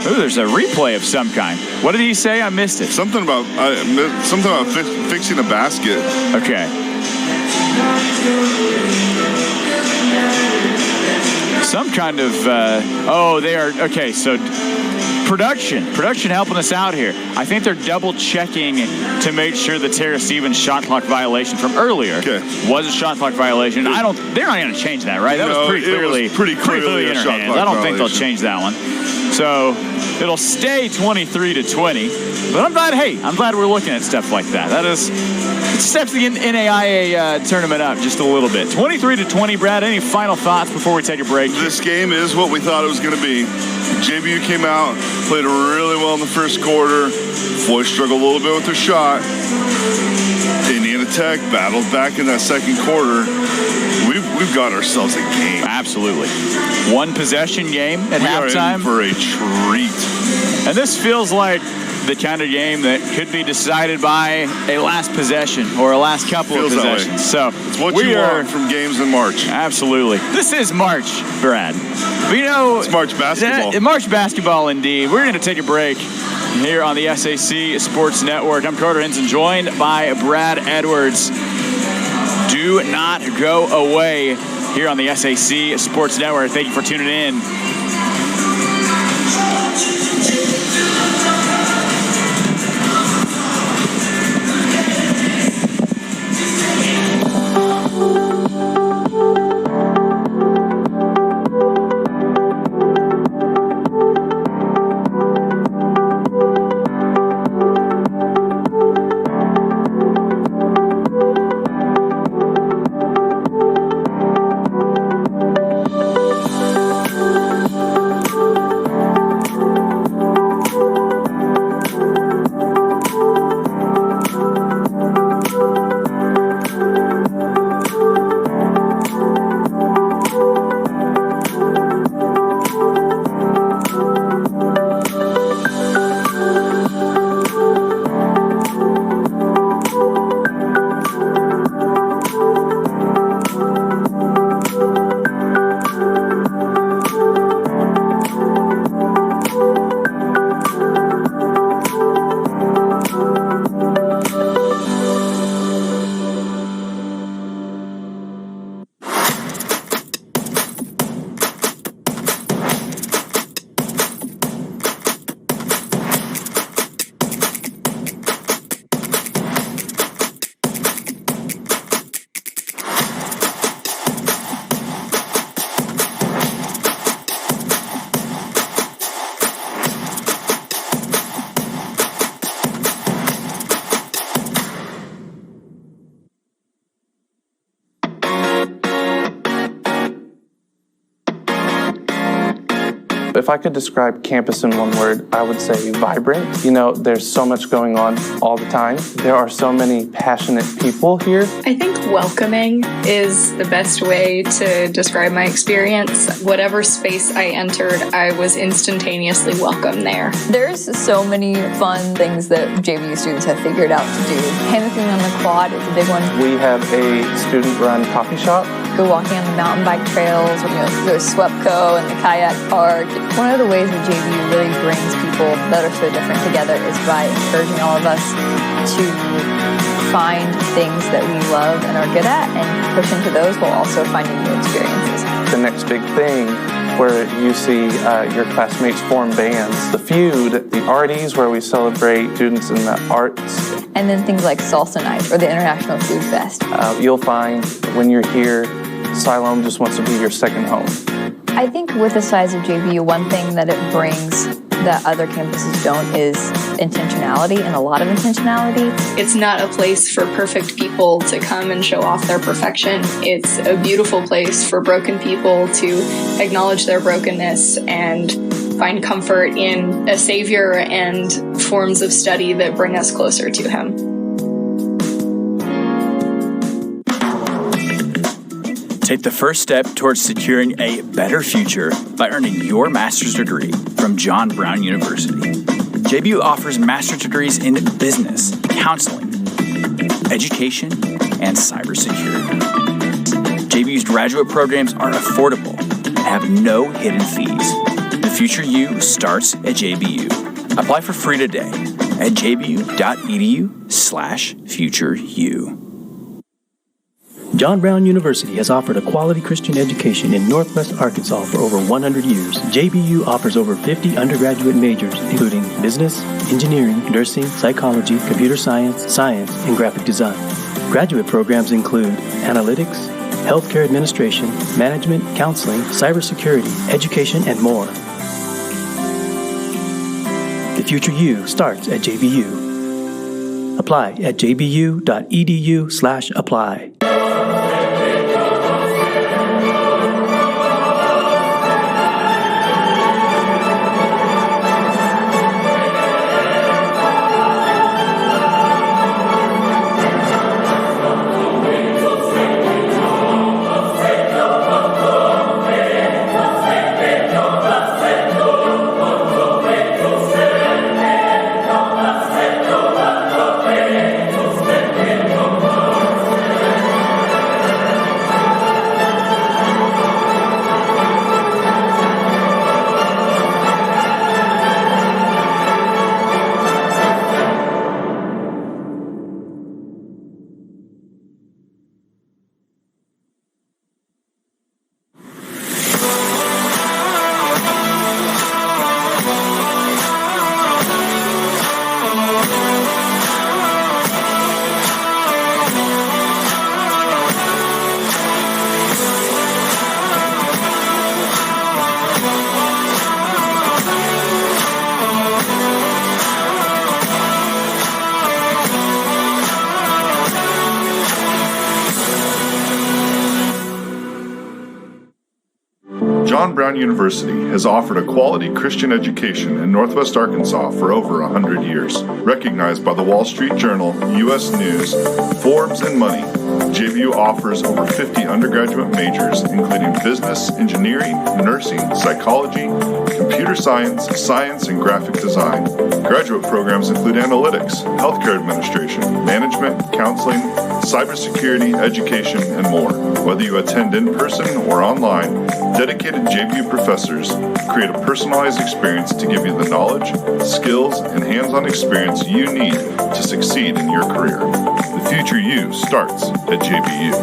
Oh, there's a replay of some kind. What did he say? I missed it. Something about fixing a basket. Okay. Some kind of. They are okay. So. Production helping us out here. I think they're double checking to make sure the Tara Stevens shot clock violation from earlier was a shot clock violation. They're not going to change that, right? That was pretty clearly in her hands. I don't think they'll change that one. So it'll stay 23-20. But I'm glad we're looking at stuff like that. It steps the NAIA tournament up just a little bit. 23-20, Brad. Any final thoughts before we take a break? This game is what we thought it was going to be. JVU came out, played really well in the first quarter. Foy struggled a little bit with her shot. Indiana Tech battled back in that second quarter. We've got ourselves a game. Absolutely. 1 possession game at halftime. We are in for a treat. And this feels like the kind of game that could be decided by a last possession or a last couple of possessions. So it's what you want from games in March. Absolutely. This is March, Brad. But, it's March basketball. March basketball, indeed. We're going to take a break here on the SAC Sports Network. I'm Carter Hinson, joined by Brad Edwards. Do not go away here on the SAC Sports Network. Thank you for tuning in. If I could describe campus in one word, I would say vibrant. You know, there's so much going on all the time. There are so many passionate people here. I think welcoming is the best way to describe my experience. Whatever space I entered, I was instantaneously welcome there. There's so many fun things that JVU students have figured out to do. Hammocking on the quad is a big one. We have a student-run coffee shop. Go walking on the mountain bike trails, or, go to SWEPCO and the kayak park. One of the ways that JVU really brings people that are so different together is by encouraging all of us to find things that we love and are good at and push into those while also finding new experiences. The next big thing where you see your classmates form bands, the Feud, the Arties, where we celebrate students in the arts. And then things like Salsa Night or the International Food Fest. You'll find when you're here, Siloam just wants to be your second home. I think with the size of JVU, one thing that it brings that other campuses don't is intentionality, and a lot of intentionality. It's not a place for perfect people to come and show off their perfection. It's a beautiful place for broken people to acknowledge their brokenness and find comfort in a savior and forms of study that bring us closer to him. Take the first step towards securing a better future by earning your master's degree from John Brown University. JBU offers master's degrees in business, counseling, education, and cybersecurity. JBU's graduate programs are affordable and have no hidden fees. The future you starts at JBU. Apply for free today at jbu.edu/futureyou. John Brown University has offered a quality Christian education in Northwest Arkansas for over 100 years. JBU offers over 50 undergraduate majors, including business, engineering, nursing, psychology, computer science, science, and graphic design. Graduate programs include analytics, healthcare administration, management, counseling, cybersecurity, education, and more. The future you starts at JBU. Apply at jbu.edu/apply. John Brown University has offered a quality Christian education in Northwest Arkansas for over 100 years. Recognized by the Wall Street Journal, U.S. News, Forbes, and Money, JBU offers over 50 undergraduate majors, including business, engineering, nursing, psychology, computer science, science, and graphic design. Graduate programs include analytics, healthcare administration, management, counseling, cybersecurity, education, and more. Whether you attend in person or online, dedicated JBU professors create a personalized experience to give you the knowledge, skills, and hands-on experience you need to succeed in your career. The future you starts at JBU.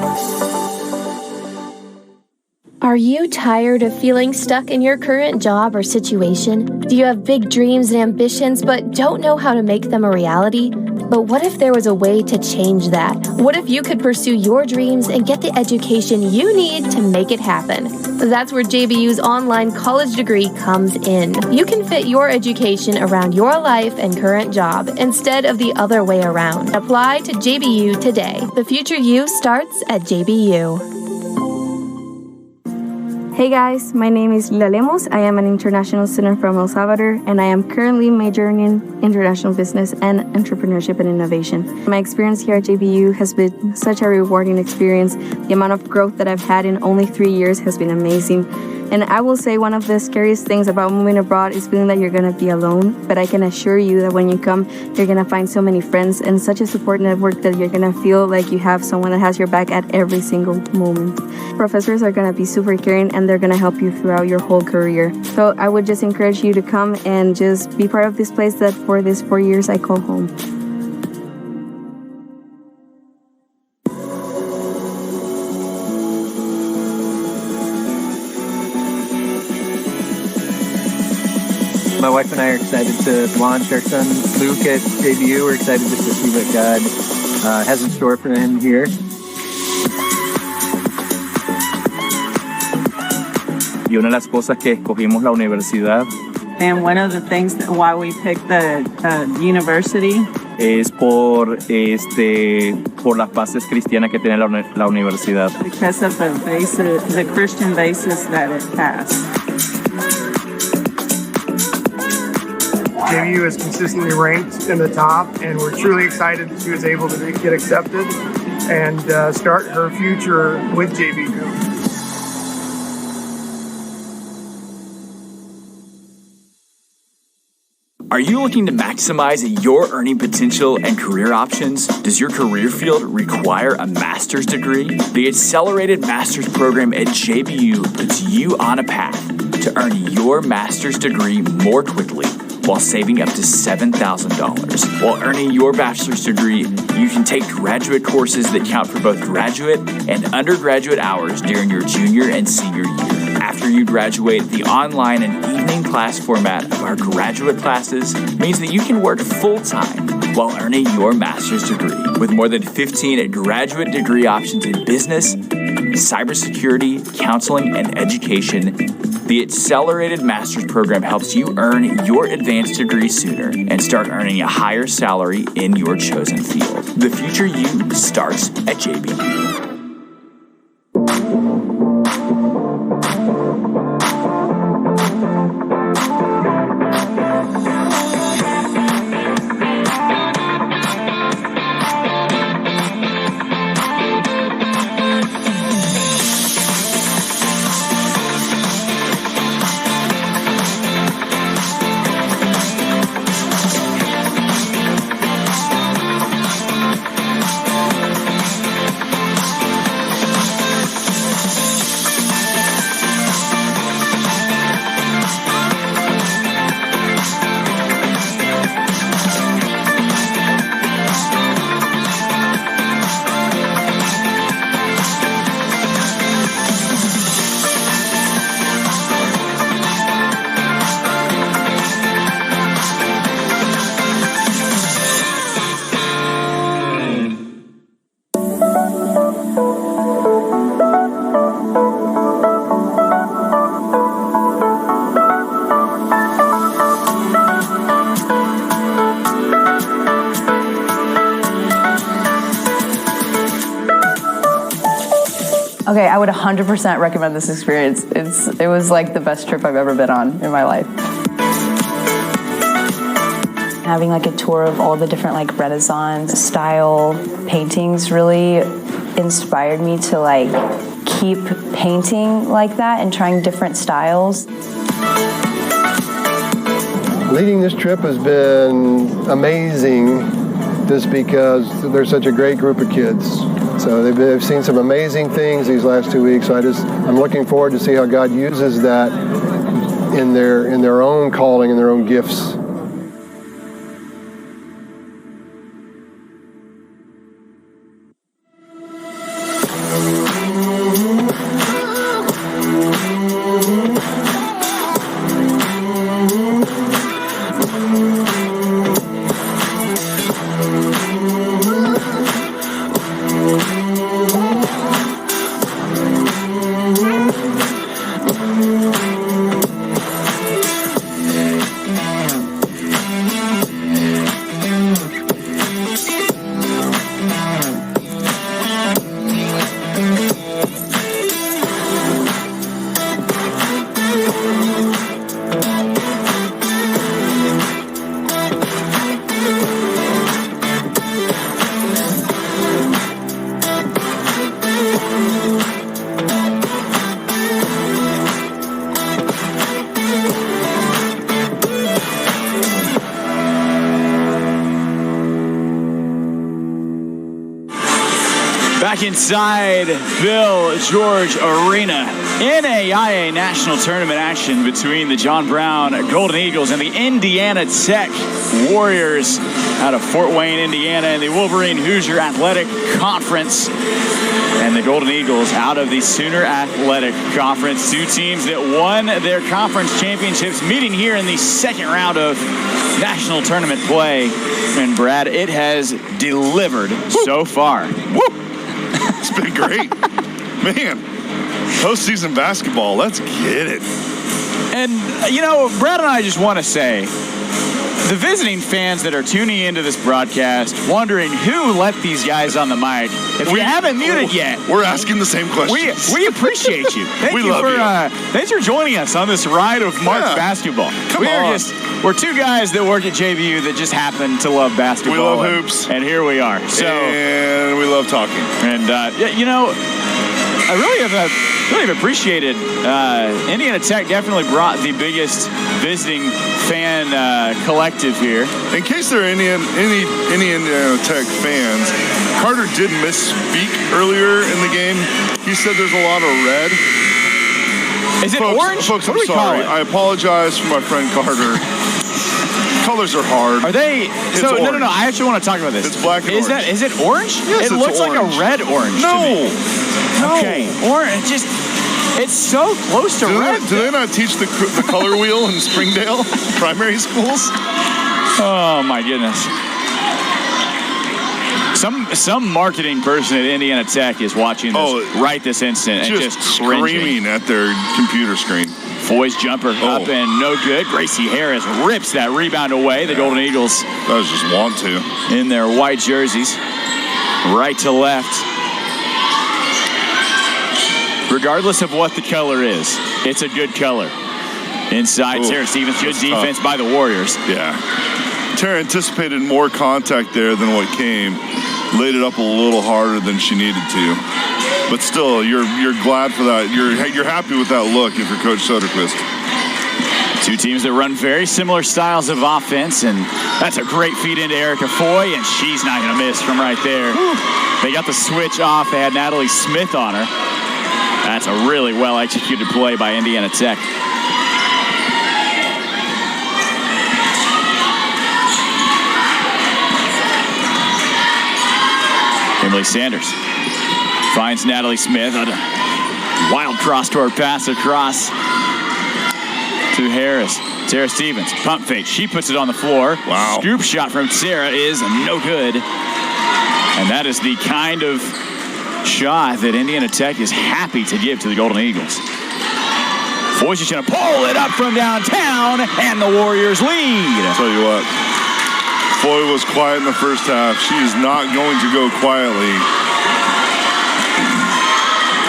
Are you tired of feeling stuck in your current job or situation? Do you have big dreams and ambitions but don't know how to make them a reality? But what if there was a way to change that? What if you could pursue your dreams and get the education you need to make it happen? That's where JBU's online college degree comes in. You can fit your education around your life and current job instead of the other way around. Apply to JBU today. The future you starts at JBU. Hey guys, my name is Lila Lemos. I am an international student from El Salvador, and I am currently majoring in international business and entrepreneurship and innovation. My experience here at JBU has been such a rewarding experience. The amount of growth that I've had in only 3 years has been amazing. And I will say one of the scariest things about moving abroad is feeling that you're going to be alone. But I can assure you that when you come, you're going to find so many friends and such a support network that you're going to feel like you have someone that has your back at every single moment. Professors are going to be super caring, and they're going to help you throughout your whole career. So I would just encourage you to come and just be part of this place that for these 4 years I call home. My wife and I are excited to launch our son Luke at JBU. We're excited just to see what God has in store for him here. Y una de las cosas que escogimos la universidad And one of the things that why we picked the university es por las bases cristianas que tiene la universidad. Because of the Christian basis that it has. JBU is consistently ranked in the top, and we're truly excited that she was able to get accepted and start her future with JBU. Are you looking to maximize your earning potential and career options? Does your career field require a master's degree? The Accelerated Master's Program at JBU puts you on a path to earn your master's degree more quickly while saving up to $7,000. While earning your bachelor's degree, you can take graduate courses that count for both graduate and undergraduate hours during your junior and senior year. After you graduate, the online and evening class format of our graduate classes means that you can work full-time while earning your master's degree. With more than 15 graduate degree options in business, cybersecurity, counseling, and education, the Accelerated Master's Program helps you earn your advanced degree sooner and start earning a higher salary in your chosen field. The future you starts at JBU. Okay, I would 100% recommend this experience. It was like the best trip I've ever been on in my life. Having like a tour of all the different like Renaissance style paintings really inspired me to like keep painting like that and trying different styles. Leading this trip has been amazing just because they're such a great group of kids. So they've seen some amazing things these last 2 weeks. So I'm looking forward to see how God uses that in their own calling and their own gifts. Inside Bill George Arena, NAIA National Tournament action between the John Brown Golden Eagles and the Indiana Tech Warriors out of Fort Wayne, Indiana, and the Wolverine Hoosier Athletic Conference. And the Golden Eagles out of the Sooner Athletic Conference. Two teams that won their conference championships meeting here in the second round of national tournament play. And Brad, it has delivered so far. Woo! It's been great. Man, postseason basketball, let's get it. And, you know, Brad and I just want to say, the visiting fans that are tuning into this broadcast, wondering who let these guys on the mic, if we haven't muted yet, we're asking the same questions. We appreciate you. Thanks for joining us on this ride of March basketball. We're two guys that work at JBU that just happen to love basketball. We love hoops. And here we are. And we love talking. And, you know, I really have appreciated Indiana Tech definitely brought the biggest visiting fan collective here. In case there are any Indiana Tech fans, Carter did misspeak earlier in the game. He said there's a lot of red. Is it orange? Folks, I'm sorry. I apologize for my friend Carter. Colors are hard. Are they? So no. I actually want to talk about this. It's black and orange. Is it orange? Yes, it looks like a red orange. No. Okay. Orange. It's so close to red. Do they not teach the color wheel in Springdale primary schools? Oh my goodness. Some marketing person at Indiana Tech is watching this right this instant and just screaming at their computer screen. Foy's jumper up and no good. Gracie Harris rips that rebound away. The Golden Eagles. That was just want to. In their white jerseys. Right to left. Regardless of what the color is, it's a good color. Inside, Sarah Stevens, good defense by the Warriors. Yeah. Tara anticipated more contact there than what came. Laid it up a little harder than she needed to. But still, you're glad for that. You're happy with that look if you're Coach Soderquist. Two teams that run very similar styles of offense, and that's a great feed into Erica Foy, and she's not going to miss from right there. They got the switch off. They had Natalie Smith on her. That's a really well-executed play by Indiana Tech. Emily Sanders finds Natalie Smith on a wild cross-court pass across to Harris. Sarah Stevens, pump fake. She puts it on the floor. Wow. Scoop shot from Sarah is no good. And that is the kind of shot that Indiana Tech is happy to give to the Golden Eagles. Foy's just going to pull it up from downtown, and the Warriors lead. I'll tell you what. Foy was quiet in the first half. She is not going to go quietly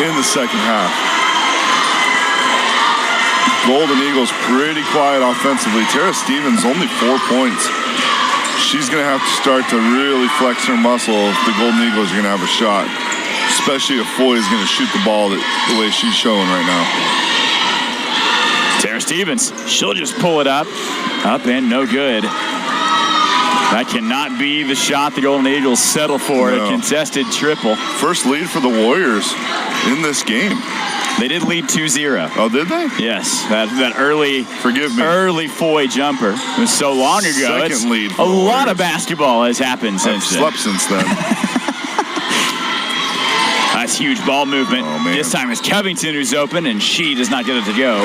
in the second half. Golden Eagles pretty quiet offensively. Tara Stevens only 4 points. She's going to have to start to really flex her muscle if the Golden Eagles are going to have a shot, especially if Foy is going to shoot the ball the way she's showing right now. Tara Stevens, she'll just pull it up and no good. That cannot be the shot the Golden Eagles settle for. No. A contested triple. First lead for the Warriors in this game. They did lead 2-0. Oh, did they? Yes. That early, forgive me, early Foy jumper. It was so long ago. Second lead. A lot of basketball has happened since then. Slept since then. Nice huge ball movement. Oh, man. This time it's Covington who's open, and she does not get it to go.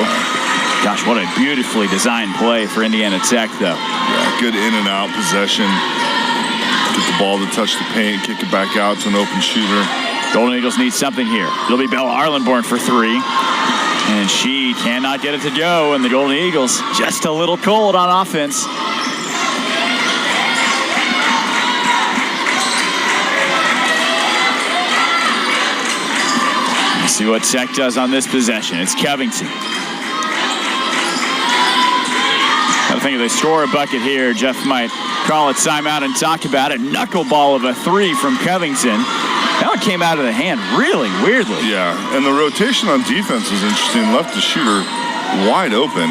Gosh, what a beautifully designed play for Indiana Tech, though. Yeah, good in and out possession. Get the ball to touch the paint, kick it back out to an open shooter. Golden Eagles need something here. It'll be Bella Arlenborn for three. And she cannot get it to go, and the Golden Eagles just a little cold on offense. Let's see what Tech does on this possession. It's Covington. I think if they score a bucket here, Jeff might call a timeout and talk about it. Knuckleball of a three from Covington. That one came out of the hand really weirdly. Yeah, and the rotation on defense was interesting. Left the shooter wide open.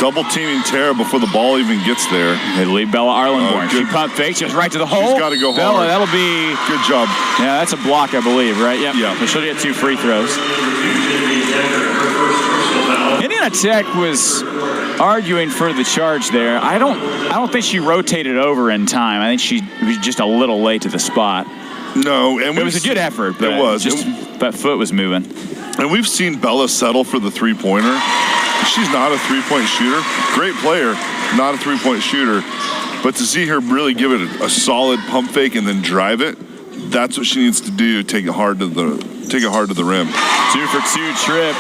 Double teaming Tara before the ball even gets there. They leave Bella Arlenborn. She pump fakes, just right to the hole. She's got to go Bella, hard. that'll be... Good job. Yeah, that's a block, I believe, right? Yep. Yeah. So she'll get 2 free throws. Indiana Tech was arguing for the charge there. I don't think she rotated over in time. I think she was just a little late to the spot. No, and it was a good effort, but it was. Just that foot was moving. And we've seen Bella settle for the three-pointer. She's not a three-point shooter. Great player, not a three-point shooter. But to see her really give it a solid pump fake and then drive it, that's what she needs to do. Take it hard to the rim. 2 for 2 trip.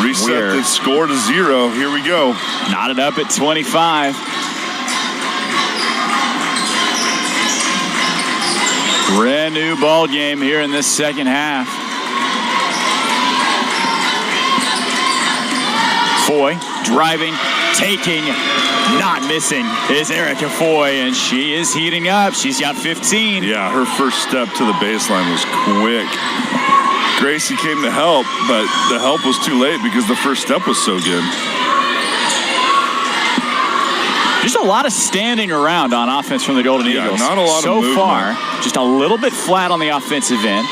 Reset the score to 0. Here we go. Knotted up at 25. Brand new ball game here in this second half. Foy driving, taking, not missing is Erica Foy, and she is heating up. She's got 15. Yeah, her first step to the baseline was quick. Gracie came to help, but the help was too late because the first step was so good. Just a lot of standing around on offense from the Golden Eagles. Not a lot so of movement. far, just a little bit flat on the offensive end.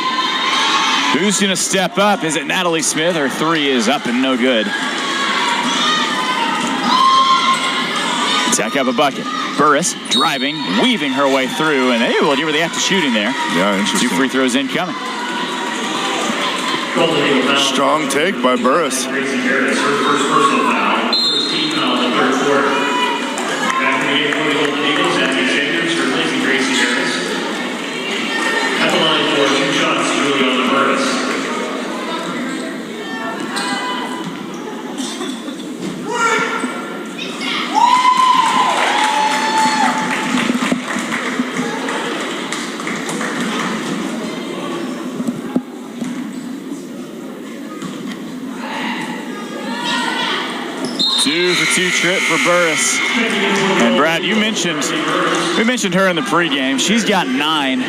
Who's going to step up? Is it Natalie Smith? Her three is up and no good. Tech up a bucket. Burris driving, weaving her way through, and they will give her the after shooting there. Yeah, interesting. 2 free throws incoming. Strong take by Burris. Gracie Harris, her first personal foul. First team foul in the third quarter. Back in the game for the Golden Eagles, Abby Chambers replacing Gracie Harris. At the line for 2 shots, Juliana Burris. Two trip for Burris. And Brad, we mentioned her in the pregame. She's got 9.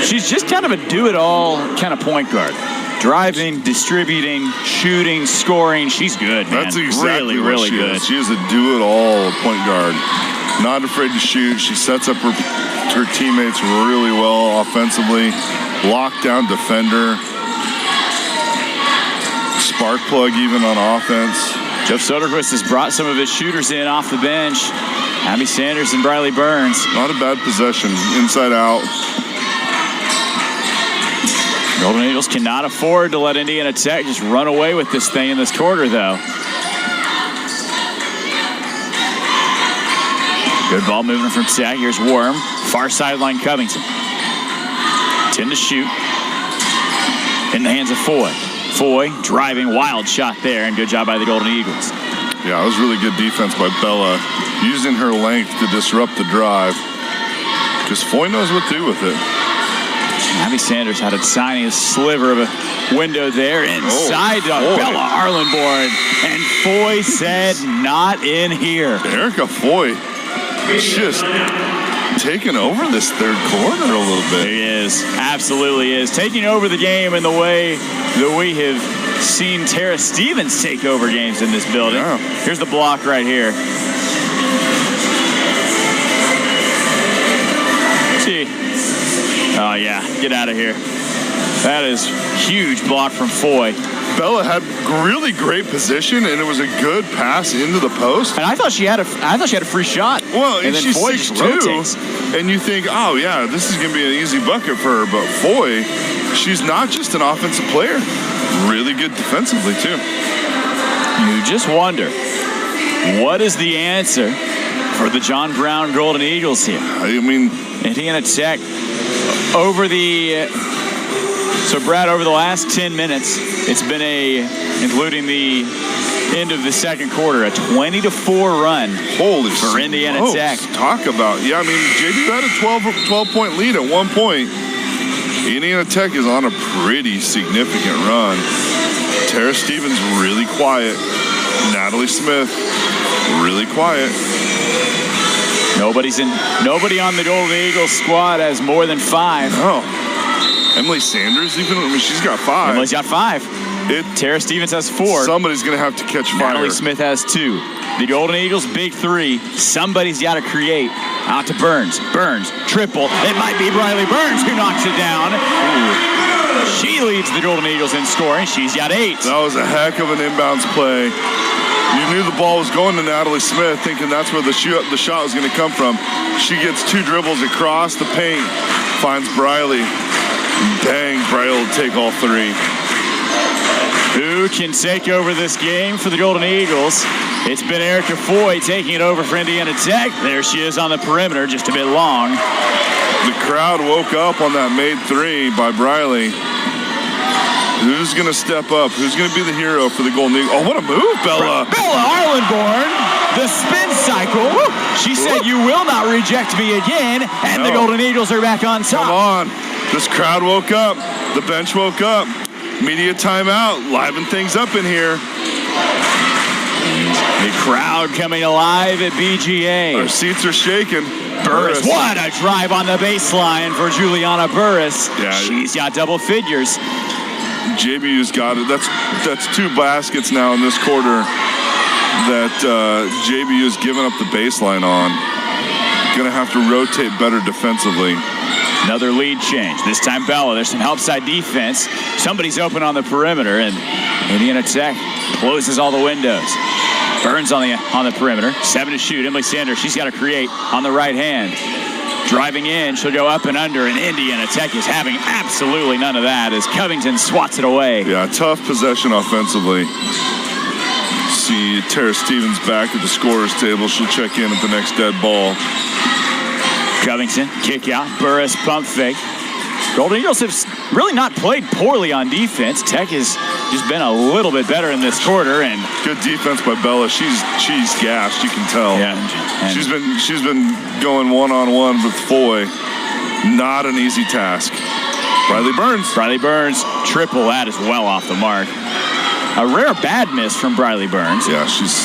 She's just kind of a do-it-all kind of point guard. Driving, distributing, shooting, scoring. She's good, man. That's exactly what really she good. is. She is a do-it-all point guard. Not afraid to shoot. She sets up her teammates really well offensively. Lockdown defender. Spark plug even on offense. Jeff Soderquist has brought some of his shooters in off the bench. Abby Sanders and Briley Burns. Not a bad possession, inside out. Golden Eagles cannot afford to let Indiana Tech just run away with this thing in this quarter, though. Good ball movement from Tech. Here's Worm. Far sideline Covington. 10 to shoot. In the hands of Foy. Foy driving, wild shot there, and good job by the Golden Eagles. Yeah, it was really good defense by Bella, using her length to disrupt the drive. Because Foy knows what to do with it. Abby Sanders had a tiny sliver of a window there inside Bella Arlenborn. And Foy said, not in here. Erica Foy just taking over this third quarter a little bit. He is. Absolutely is. Taking over the game in the way that we have seen Tara Stevens take over games in this building. Yeah. Here's the block right here. See. Oh, yeah. Get out of here. That is huge block from Foy. Bella had really great position, and it was a good pass into the post. And I thought she had a free shot. Well, and then she's Foy 6'2", and you think, oh yeah, this is going to be an easy bucket for her. But Foy, she's not just an offensive player, really good defensively too. You just wonder, what is the answer for the John Brown Golden Eagles here? I mean, Indiana Tech over the. So, Brad, over the last 10 minutes, it's been including the end of the second quarter, a 20-4 run. Holy for Indiana Tech. Talk about, yeah, I mean, JB had a 12-point lead at one point. Indiana Tech is on a pretty significant run. Tara Stevens really quiet. Natalie Smith really quiet. Nobody on the Golden Eagles squad has more than 5. Oh. Emily Sanders, she's got 5. Emily's got 5. Tara Stevens has 4. Somebody's going to have to catch fire. Natalie Smith has 2. The Golden Eagles, big 3. Somebody's got to create. Out to Burns. Burns, triple. It might be Briley Burns who knocks it down. Ooh. She leads the Golden Eagles in scoring. She's got 8. That was a heck of an inbounds play. You knew the ball was going to Natalie Smith, thinking that's where the shot was going to come from. She gets 2 dribbles across the paint, finds Briley. Bang, Briley will take all 3. Who can take over this game for the Golden Eagles? It's been Erica Foy taking it over for Indiana Tech. There she is on the perimeter, just a bit long. The crowd woke up on that made 3 by Briley. Who's going to step up? Who's going to be the hero for the Golden Eagles? Oh, what a move, Bella. Bella Arlenborn, the spin cycle. She said, you will not reject me again. And the Golden Eagles are back on top. Come on. This crowd woke up. The bench woke up. Media timeout. Liven things up in here. The crowd coming alive at BGA. Our seats are shaking. Burris. What a drive on the baseline for Juliana Burris. Yeah. She's got double figures. JBU's got it. That's 2 baskets now in this quarter that JBU's given up the baseline on. Going to have to rotate better defensively. Another lead change. This time Bella. There's some help side defense. Somebody's open on the perimeter, and Indiana Tech closes all the windows. Burns on the perimeter. 7 to shoot. Emily Sanders, she's got to create on the right hand. Driving in, she'll go up and under, and Indiana Tech is having absolutely none of that as Covington swats it away. Yeah, tough possession offensively. See Tara Stevens back at the scorer's table. She'll check in at the next dead ball. Covington, kick out, Burris pump fake. Golden Eagles have really not played poorly on defense. Tech has just been a little bit better in this quarter, and good defense by Bella. She's gassed, you can tell. Yeah, and she's been going one-on-one with Foy. Not an easy task. Briley Burns, triple. That is well off the mark. A rare bad miss from Briley Burns. Yeah, she's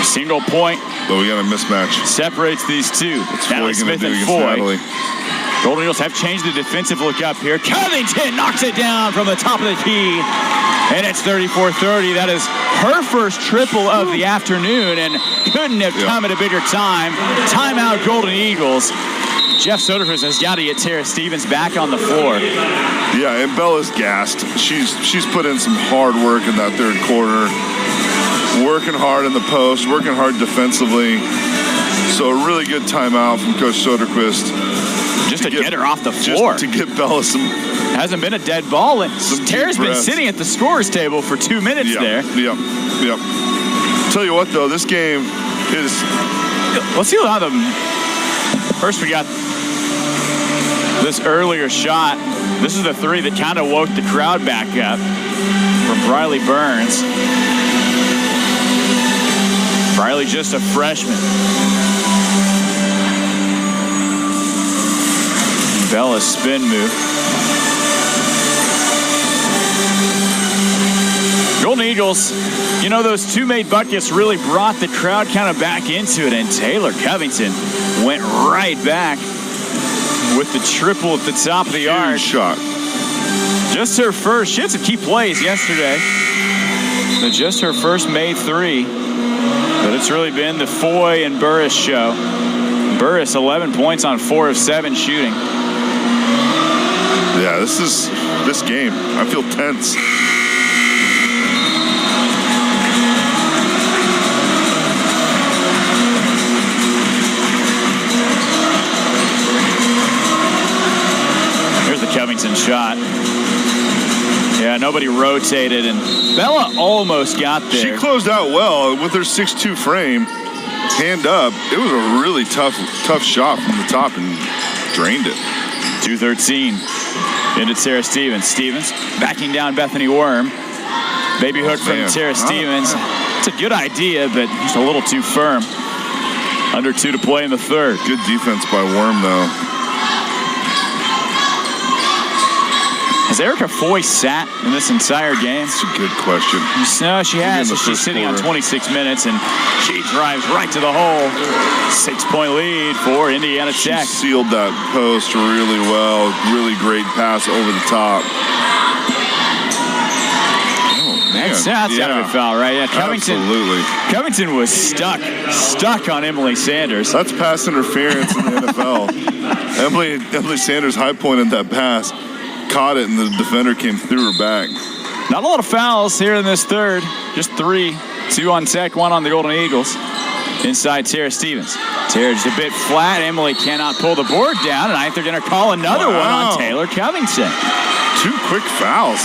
a single point. But we got a mismatch. Separates these 2. What's Natalie Foy Smith gonna do and against Foy. Natalie? Golden Eagles have changed the defensive look up here. Covington knocks it down from the top of the key. And it's 34-30. That is her first triple of the afternoon, and couldn't have come at a bigger time. Timeout, Golden Eagles. Jeff Soderquist has got to get Tara Stevens back on the floor. Yeah, and Bella's gassed. She's put in some hard work in that third quarter. Working hard in the post, working hard defensively. So a really good timeout from Coach Soderquist. Just to get her off the floor. Just to get Bella some... Hasn't been a dead ball. And Tara's been sitting at the scorer's table for 2 minutes there. Yep. Tell you what, though, this game is... Let's see how First, we got this earlier shot. This is the 3 that kind of woke the crowd back up from Briley Burns. Briley just a freshman. Bella's spin move. Golden Eagles, you know, those two made buckets really brought the crowd kind of back into it, and Taylor Covington went right back with the triple at the top of the arc. Shot. Just her first. She had some key plays yesterday, but just her first made three. But it's really been the Foy and Burris show. Burris 11 points on 4 of 7 shooting. Yeah, this game, I feel tense. Here's the Covington shot. Yeah, nobody rotated, and Bella almost got there. She closed out well with her 6'2" frame, hand up. It was a really tough shot from the top and drained it. 2:13 into Tara Stevens. Stevens backing down Bethany Worm. Baby hook from Tara Stevens. It's a good idea, but just a little too firm. Under 2 to play in the third. Good defense by Worm, though. Has Erica Foy sat in this entire game? That's a good question. No, she has. So she's sitting on 26 minutes, and she drives right to the hole. 6-point lead for Indiana Tech. She sealed that post really well. Really great pass over the top. Oh, man. That's gotta be foul, right? Yeah, Covington. Absolutely. Covington was stuck on Emily Sanders. That's pass interference in the NFL. Emily Sanders high-pointed that pass. Caught it, and the defender came through her back. Not a lot of fouls here in this third. Just 3. 2 on Tech, 1 on the Golden Eagles. Inside Tara Stevens. Tara just a bit flat. Emily cannot pull the board down, and I think they're going to call another one on Taylor Covington. 2 quick fouls.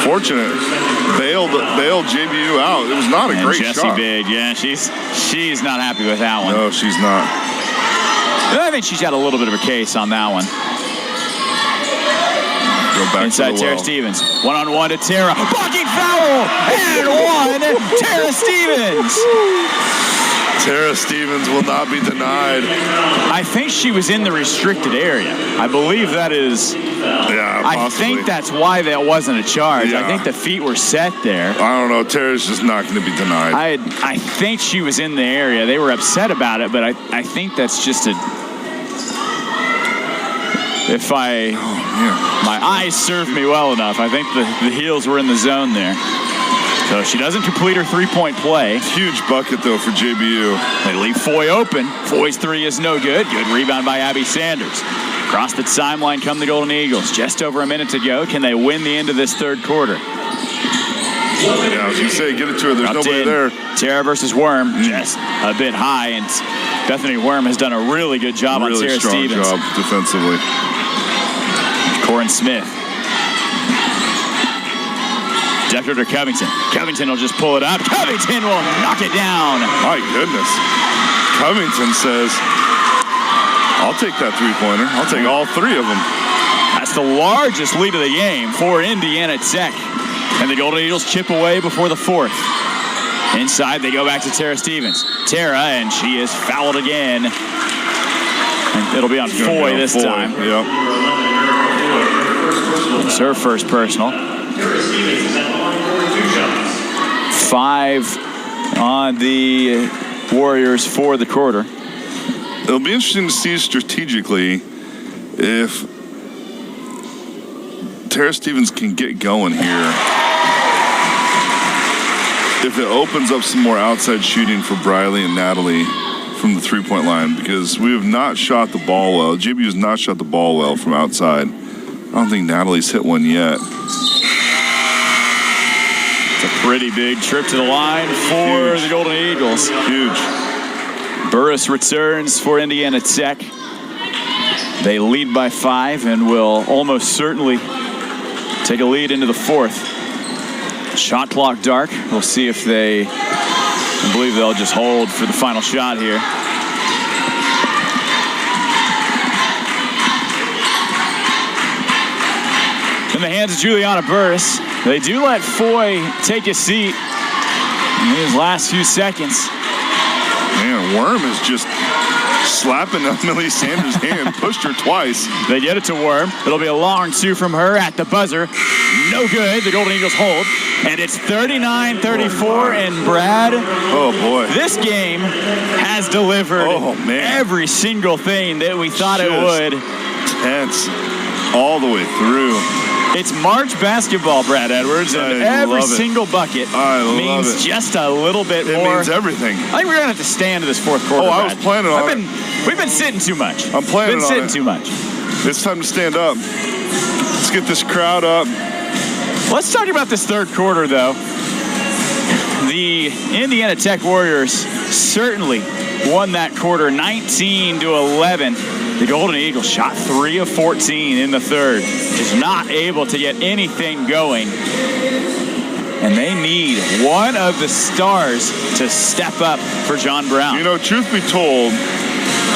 Fortunate. Bailed JBU out. It was not a great Jessie shot. Big, yeah, she's not happy with that one. No, she's not. I think she's got a little bit of a case on that one. Go back inside to the Tara well. Stevens. 1-on-1 to Tara. Blocking foul! And 1, Tara Stevens. Tara Stevens will not be denied. I think she was in the restricted area. I believe that is. Yeah, possibly. I think that's why that wasn't a charge. Yeah. I think the feet were set there. I don't know. Tara's just not going to be denied. I think she was in the area. They were upset about it, but I think that's just a. If my eyes serve me well enough, I think the heels were in the zone there. So she doesn't complete her 3-point play. Huge bucket, though, for JBU. They leave Foy open. Foy's 3 is no good. Good rebound by Abby Sanders. Across the timeline come the Golden Eagles. Just over a minute to go. Can they win the end of this third quarter? Yeah, I was going to say, get it to her. There's nobody there. Tara versus Worm, just a bit high. And Bethany Worm has done a really good job on Tara Stevens. Really strong job defensively. Corin Smith. Decker to Covington. Covington will just pull it up. Covington will knock it down. My goodness. Covington says, I'll take that 3-pointer. I'll take all 3 of them. That's the largest lead of the game for Indiana Tech. And the Golden Eagles chip away before the 4th. Inside, they go back to Tara Stevens. Tara, and she is fouled again. And it'll be on Foy this time. Yep. It's her first personal. 5 on the Warriors for the quarter. It'll be interesting to see strategically if Tara Stevens can get going here. If it opens up some more outside shooting for Briley and Natalie from the 3-point line, because we have not shot the ball well. JBU has not shot the ball well from outside. I don't think Natalie's hit one yet. It's a pretty big trip to the line for the Golden Eagles. Huge. Burris returns for Indiana Tech. They lead by 5 and will almost certainly take a lead into the 4th. Shot clock dark. We'll see if I believe they'll just hold for the final shot here. In the hands of Juliana Burris. They do let Foy take a seat in his last few seconds. Man, Worm is just slapping Emily Sanders' hand, pushed her twice. They get it to Worm. It'll be a long 2 from her at the buzzer. No good. The Golden Eagles hold. And it's 39-34, and Brad. Oh, boy. This game has delivered every single thing that we thought it would. Tense all the way through. It's March basketball, Brad Edwards, and every single bucket means just a little bit more. It means everything. I think we're going to have to stand to this fourth quarter, Oh, I Brad. was planning on it. We've been sitting too much. I'm planning on it. Been sitting too much. It's time to stand up. Let's get this crowd up. Let's talk about this third quarter, though. The Indiana Tech Warriors certainly won that quarter 19-11. The Golden Eagles shot 3 of 14 in the third. Just not able to get anything going. And they need one of the stars to step up for John Brown. You know, truth be told,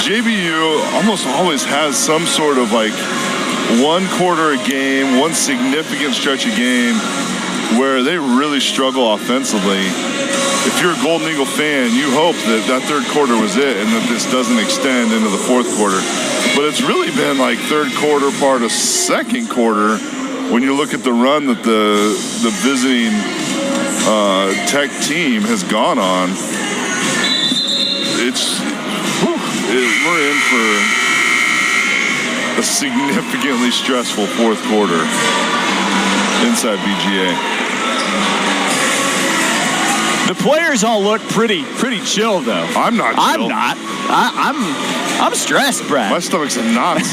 JBU almost always has some sort of like one quarter a game, one significant stretch a game where they really struggle offensively. If you're a Golden Eagle fan, you hope that that third quarter was it and that this doesn't extend into the fourth quarter. But it's really been like third quarter, part of second quarter, when you look at the run that the visiting Tech team has gone on. We're in for a significantly stressful fourth quarter inside BGA. The players all look pretty chill, though. I'm not chill. I'm not. I'm stressed, Brad. My stomach's in knots.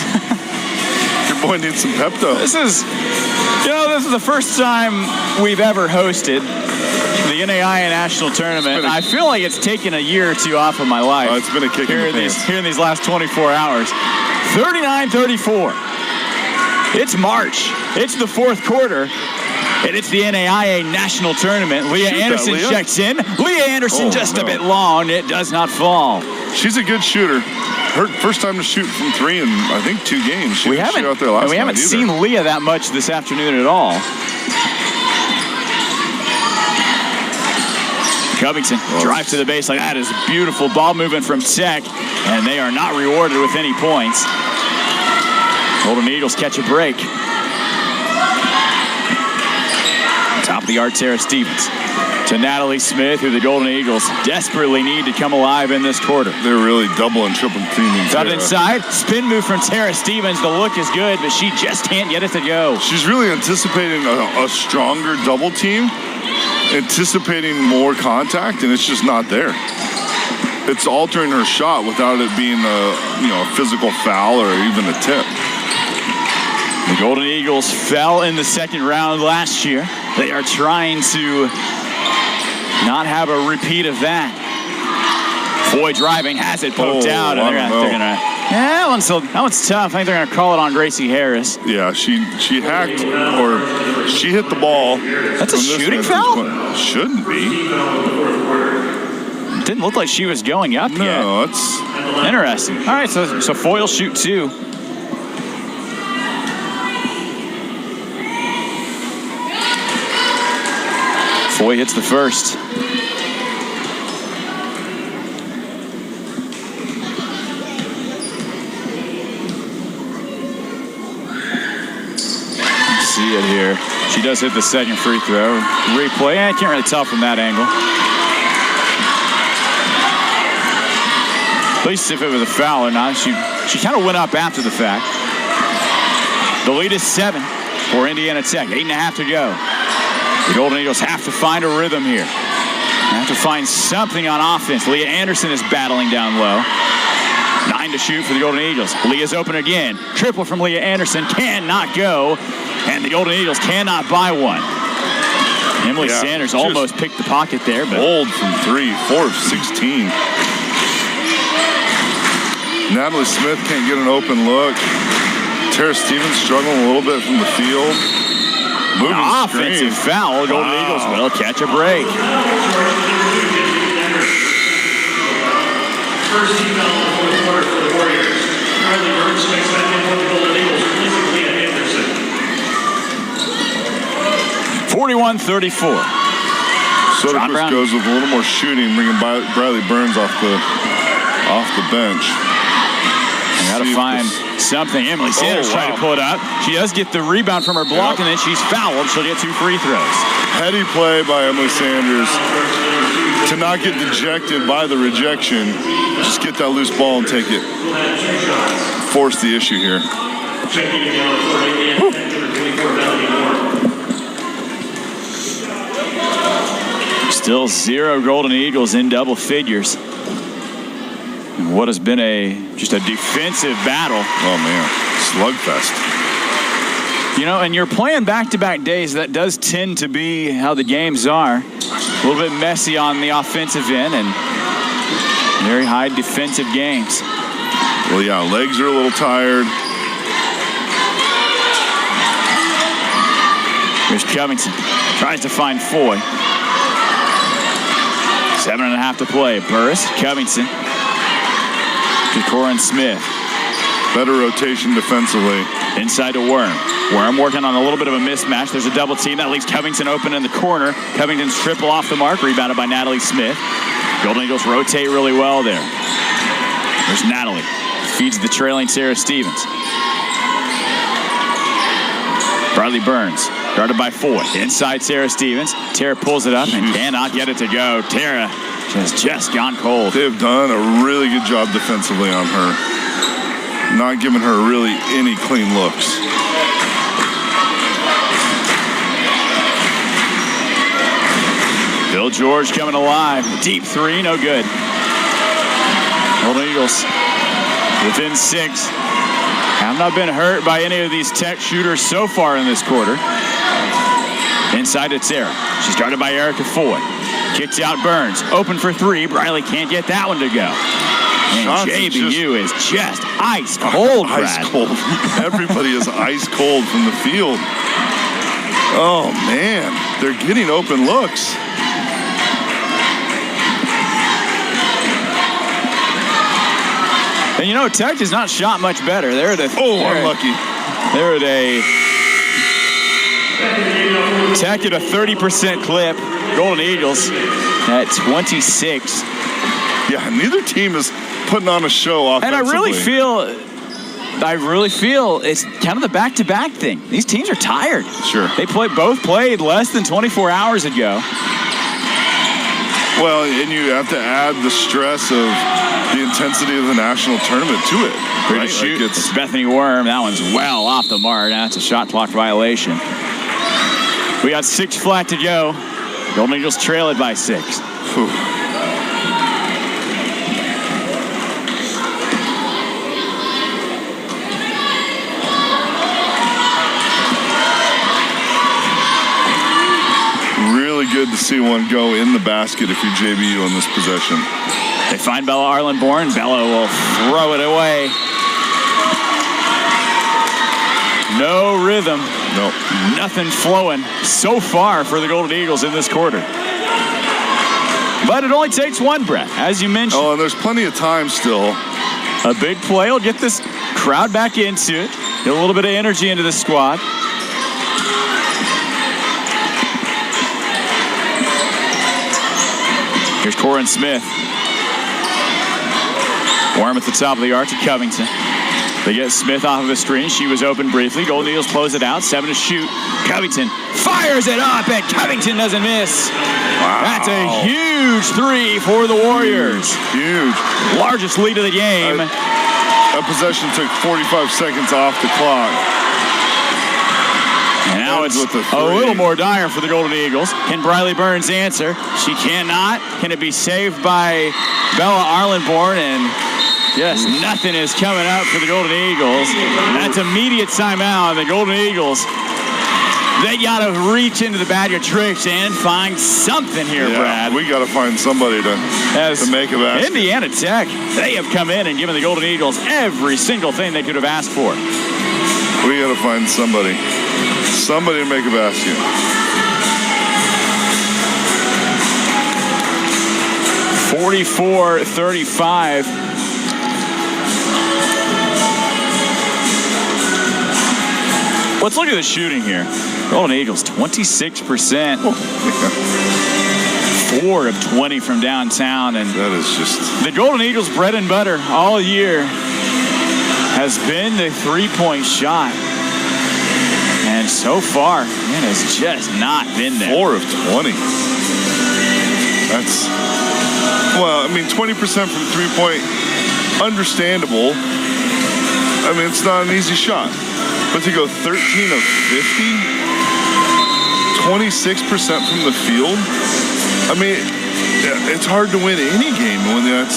Your boy needs some Pepto. This is the first time we've ever hosted the NAIA National Tournament. I feel like it's taken a year or two off of my life. It's been a kick in the pants. Here in these last 24 hours. 39-34. It's March. It's the fourth quarter. And it's the NAIA National Tournament. Leah Anderson checks in. Leah Anderson a bit long. It does not fall. She's a good shooter. Her first time to shoot from 3 in, I think, 2 games. She didn't shoot out there last night. We haven't seen Leah that much this afternoon at all. Covington drives to the baseline. That is beautiful ball movement from Tech. And they are not rewarded with any points. Golden Eagles catch a break. Top of the arc, Tara Stevens to Natalie Smith, who the Golden Eagles desperately need to come alive in this quarter. They're really double and triple teaming. Got inside, spin move from Tara Stevens. The look is good, but she just can't get it to go. She's really anticipating a stronger double team, anticipating more contact, and it's just not there. It's altering her shot without it being a physical foul or even a tip. The Golden Eagles fell in the second round last year. They are trying to not have a repeat of that. Foy driving, has it poked out, and they're gonna. Yeah, that one's tough. I think they're gonna call it on Gracie Harris. Yeah, she hacked or she hit the ball. That's a shooting foul? Shouldn't be. Didn't look like she was going up yet. No, it's interesting. All right, so Foy will shoot 2. Foy hits the first. See it here. She does hit the second free throw. Replay. I can't really tell from that angle. At least if it was a foul or not. She kind of went up after the fact. The lead is 7 for Indiana Tech. 8.5 to go. The Golden Eagles have to find a rhythm here. They have to find something on offense. Leah Anderson is battling down low. 9 to shoot for the Golden Eagles. Leah's open again. Triple from Leah Anderson. Cannot go. And the Golden Eagles cannot buy one. Emily Sanders almost picked the pocket there. But bold from 3, 4 of 16. Natalie Smith can't get an open look. Tara Stevens struggling a little bit from the field. An offensive foul. Golden Eagles will catch a break. First team foul in the fourth quarter for the Warriors. Riley Burns makes that in for the Golden Eagles, replacing Leah Anderson. 41-34. Soderquist goes with a little more shooting, bringing Briley Burns off the bench. Got to find something. Emily Sanders trying to pull it up. She does get the rebound from her block, and then she's fouled. She'll get 2 free throws. Heady play by Emily Sanders to not get dejected by the rejection. Just get that loose ball and take it. Force the issue here. Still 0 Golden Eagles in double figures. And what has been just a defensive battle. Oh man, slugfest. You know, and you're playing back-to-back days. That does tend to be how the games are. A little bit messy on the offensive end and very high defensive games. Well, yeah, legs are a little tired. Here's Covington. Tries to find Foy. 7.5 to play. Burris, Covington. To Corin Smith. Better rotation defensively. Inside to Worm. Worm working on a little bit of a mismatch. There's a double team. That leaves Covington open in the corner. Covington's triple off the mark. Rebounded by Natalie Smith. Golden Eagles rotate really well there. There's Natalie. Feeds the trailing Sarah Stevens. Briley Burns. Guarded by Foy. Inside Sarah Stevens. Tara pulls it up and cannot get it to go. Tara has just gone cold. They have done a really good job defensively on her. Not giving her really any clean looks. Bill George coming alive. Deep 3, no good. Golden Eagles within 6. Have not been hurt by any of these Tech shooters so far in this quarter. Inside to Tara. She's guarded by Erica Foy. Kicks out Burns. Open for 3. Briley can't get that one to go. And JBU is just ice cold, Brad. Ice cold. Everybody is ice cold from the field. Oh, man. They're getting open looks. And you know, Tech has not shot much better. They're at unlucky. They're at Tech at a 30% clip. Golden Eagles at 26. Yeah, neither team is putting on a show offensively. And I really feel it's kind of the back-to-back thing. These teams are tired. Sure. They both played less than 24 hours ago. Well, and you have to add the stress of the intensity of the national tournament to it. Right? To shoot. Like it's Bethany Worm. That one's well off the mark. That's a shot clock violation. We got 6 flat to go. Golden Eagles trail it by 6. Whew. Really good to see one go in the basket if you're JBU on this possession. They find Bella Arlenborn. Bella will throw it away. No rhythm. Nope. Nothing flowing so far for the Golden Eagles in this quarter. But it only takes one, Brett, as you mentioned. Oh, and there's plenty of time still. A big play will get this crowd back into it. Get a little bit of energy into the squad. Here's Corin Smith. Worm at the top of the arc to Covington. They get Smith off of a screen. She was open briefly. Golden Eagles close it out. 7 to shoot. Covington fires it up, and Covington doesn't miss. Wow. That's a huge 3 for the Warriors. Huge. Largest lead of the game. That possession took 45 seconds off the clock. And now it's a little more dire for the Golden Eagles. Can Briley Burns answer? She cannot. Can it be saved by Bella Arlenborn? And yes, nothing is coming up for the Golden Eagles. That's immediate timeout. The Golden Eagles, they got to reach into the bag of tricks and find something here, Brad. We got to find somebody to make a basket. Indiana Tech, they have come in and given the Golden Eagles every single thing they could have asked for. We got to find somebody. Somebody to make a basket. (44-35). Let's look at the shooting here. Golden Eagles, 26%. 4 of 20 from downtown. And that is just... the Golden Eagles' bread and butter all year has been the three-point shot. And so far, it has just not been there. 4 of 20. That's... well, I mean, 20% from three-point, understandable. I mean, it's not an easy shot. But to go 13 of 50, 26% from the field, I mean, it's hard to win any game when you're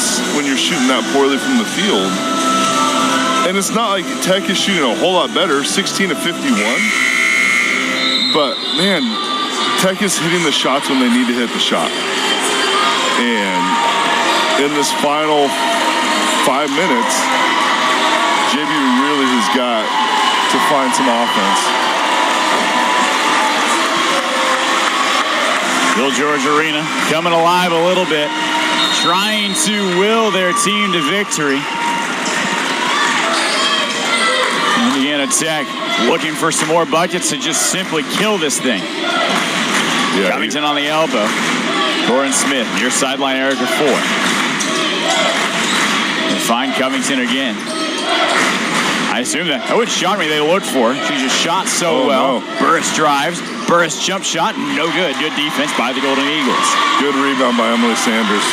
shooting that poorly from the field. And it's not like Tech is shooting a whole lot better, 16 of 51. But, man, Tech is hitting the shots when they need to hit the shot. And in this final 5 minutes, JV really has got to find some offense. Bill George Arena coming alive a little bit, trying to will their team to victory. Indiana Tech looking for some more buckets to just simply kill this thing. Yeah, Covington on the elbow. Corin Smith, near sideline area for 4. And find Covington again. I assume that would shock me they looked for. She just shot so well. No. Burris drives. Burris jump shot, no good. Good defense by the Golden Eagles. Good rebound by Emily Sanders.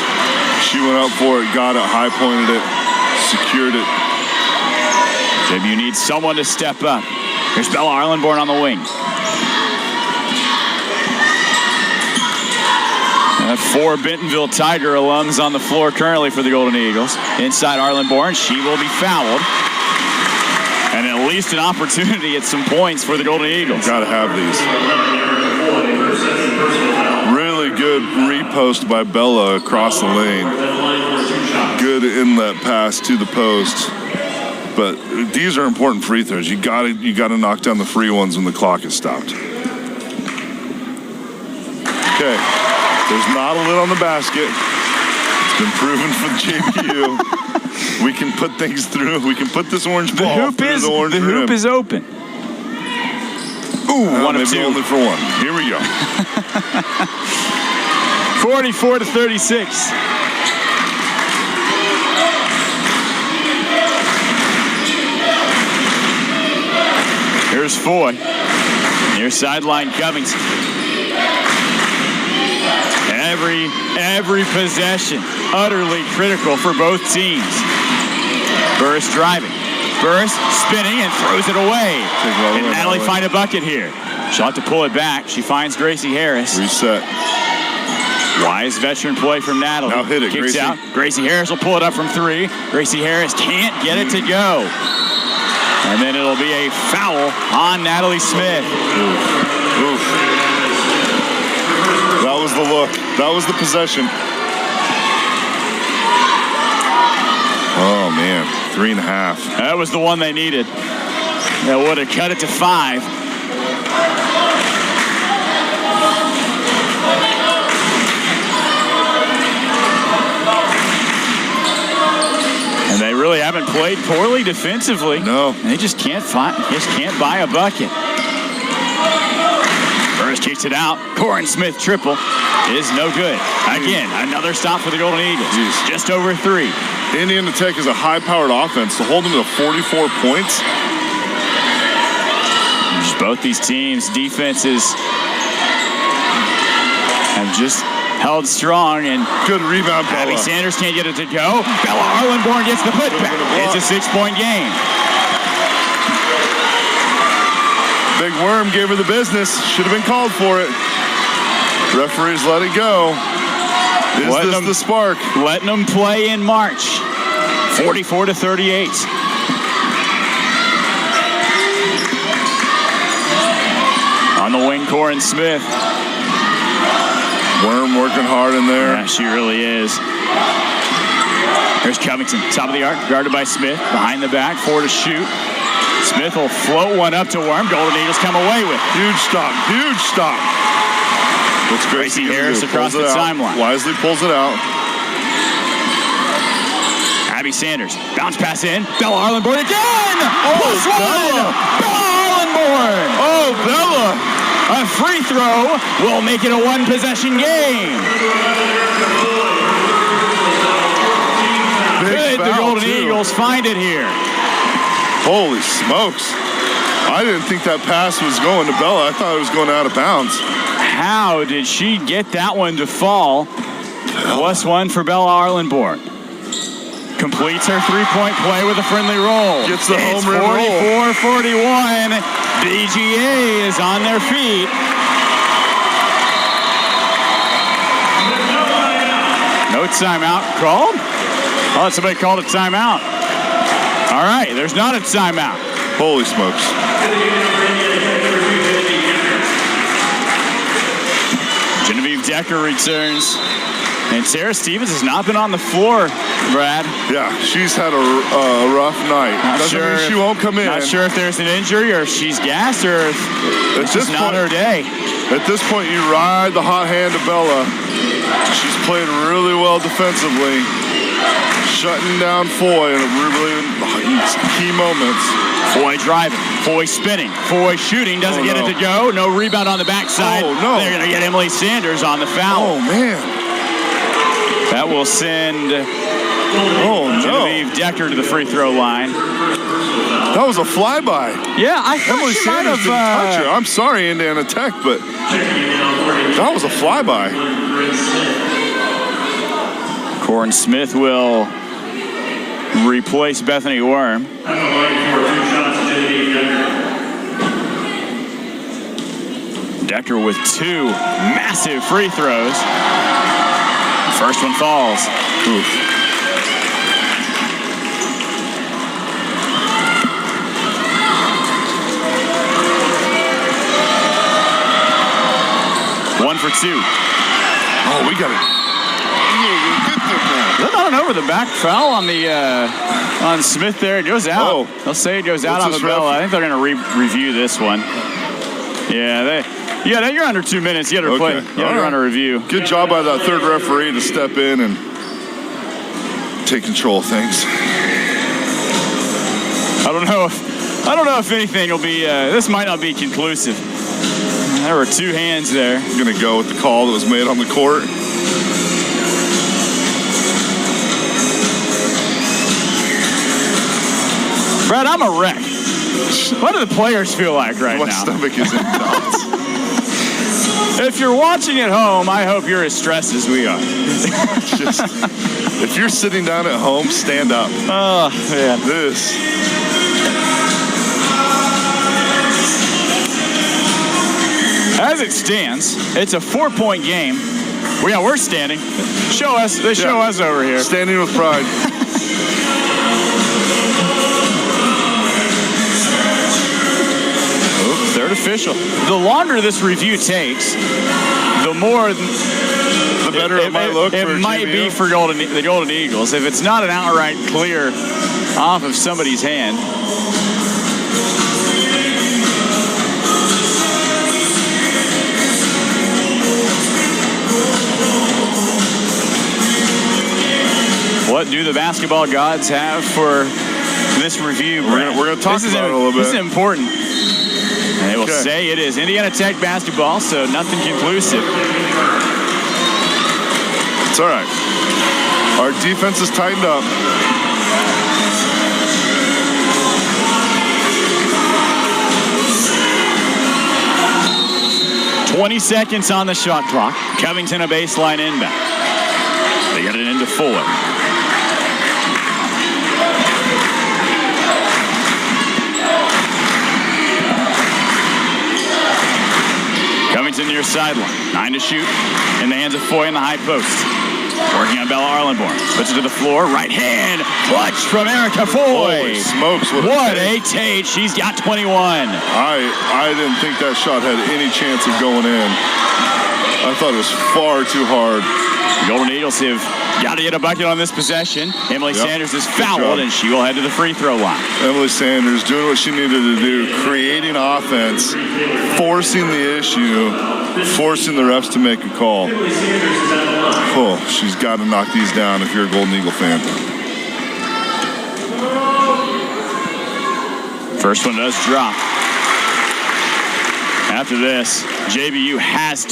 She went up for it, got it, high pointed it, secured it. JBU needs someone to step up. Here's Bella Arlenborn on the wing. And 4 Bentonville Tiger alums on the floor currently for the Golden Eagles. Inside Arlenborn, she will be fouled. And at least an opportunity at some points for the Golden Eagles. Got to have these. Really good repost by Bella across the lane. Good inlet pass to the post. But these are important free throws. You got to knock down the free ones when the clock is stopped. Okay, there's not a lid on the basket. It's been proven for JBU. We can put things through. We can put this orange ball through the orange rim. The hoop is open. Ooh, 1 of 2. Only for 1. Here we go. 44-36. Here's Foy. Near sideline Covington. Every possession utterly critical for both teams. Burris driving. Burris spinning and throws it away. And Natalie find a bucket here. She'll have to pull it back. She finds Gracie Harris. Reset. Wise veteran play from Natalie. Now hit it, Kicks Gracie. out. Gracie Harris will pull it up from 3. Gracie Harris can't get it to go. And then it'll be a foul on Natalie Smith. Oof. That was the look. That was the possession. Oh, man. 3.5. That was the one they needed. That would have cut it to 5. And they really haven't played poorly defensively. No. They just can't buy a bucket. Burris kicks it out. Corin Smith triple is no good. Again, another stop for the Golden Eagles. Jeez. Just over 3. Indiana Tech is a high-powered offense to hold them to 44 points. Both these teams' defenses have just held strong, and good rebound. Abby Sanders can't get it to go. Bella Arlenborn gets the putback. It's a 6-point game. Big Worm gave her the business. Should have been called for it. Referees let it go. Is this the spark? Letting them play in March. 44-38. On the wing, Corin Smith. Worm working hard in there. Yeah, she really is. Here's Covington, top of the arc, guarded by Smith. Behind the back, 4 to shoot. Smith will float one up to Worm. Golden Eagles come away with it. Huge stop, huge stop. Looks Gracie Harris across the timeline. Wisely pulls it out. Abby Sanders, bounce pass in. Bella Arlenborn again! Oh, Bella! Bella Arlenborn! Oh, Bella! A free throw will make it a one-possession game. Could the Golden Eagles find it here? Holy smokes. I didn't think that pass was going to Bella. I thought it was going out of bounds. How did she get that one to fall? +1 for Bella Arlenborn. Completes her three-point play with a friendly roll. Gets the home run roll. 44-41. BGA is on their feet. No timeout called? Oh, somebody called a timeout. All right, there's not a timeout. Holy smokes. Genevieve Decker returns. And Sarah Stevens has not been on the floor, Brad. Yeah, she's had a rough night. Doesn't mean she won't come in. Not sure if there's an injury or if she's gassed or if it's just not her day. At this point, you ride the hot hand of Bella. She's played really well defensively, shutting down Foy in really key moments. Foy driving, Foy spinning, Foy shooting, doesn't get it to go. No rebound on the backside. Oh, no. They're going to get Emily Sanders on the foul. Oh, man. That will send Genevieve Decker to the free throw line. That was a flyby. Yeah, I thought Emily she Sanders might have. didn't touch her. I'm sorry, Indiana Tech, but that was a flyby. Corin Smith will replace Bethany Worm. Decker with 2 massive free throws. First one falls. Oof. One for 2. Oh, we got it. They're not over the back foul on the on Smith there. It goes out. Oh. They'll say it goes out on the bell. I think they're going to review this one. Yeah, you're under 2 minutes. You got to play. You got to run a review. Good job by that third referee to step in and take control of things. I don't know if anything will be. This might not be conclusive. There were 2 hands there. I'm going to go with the call that was made on the court. Brad, I'm a wreck. What do the players feel like right now? My stomach is in knots. If you're watching at home, I hope you're as stressed as we are. If you're sitting down at home, stand up. Oh, man. As it stands, it's a 4-point game. We're standing. Show us. They show us over here. Standing with pride. Third official. The longer this review takes, the more the better it might look. It might be for the Golden Eagles if it's not an outright clear off of somebody's hand. What do the basketball gods have for this review? We're going to talk about it a little bit. This is important. And they will say it is Indiana Tech basketball, so nothing conclusive. It's all right. Our defense is tightened up. $20 seconds on the shot clock. Covington a baseline inbound. They get it into Fuller. Covington near sideline. 9 to shoot. In the hands of Foy in the high post. Working on Bella Arlenborn. Puts it to the floor. Right hand. Clutch from Erica Foy. Holy smokes. What a take. She's got 21. I didn't think that shot had any chance of going in. I thought it was far too hard. The Golden Eagles have got to get a bucket on this possession. Emily Sanders is fouled, and she will head to the free throw line. Emily Sanders doing what she needed to do, creating offense, forcing the issue, forcing the refs to make a call. Oh, she's got to knock these down if you're a Golden Eagle fan. First one does drop. After this, JBU has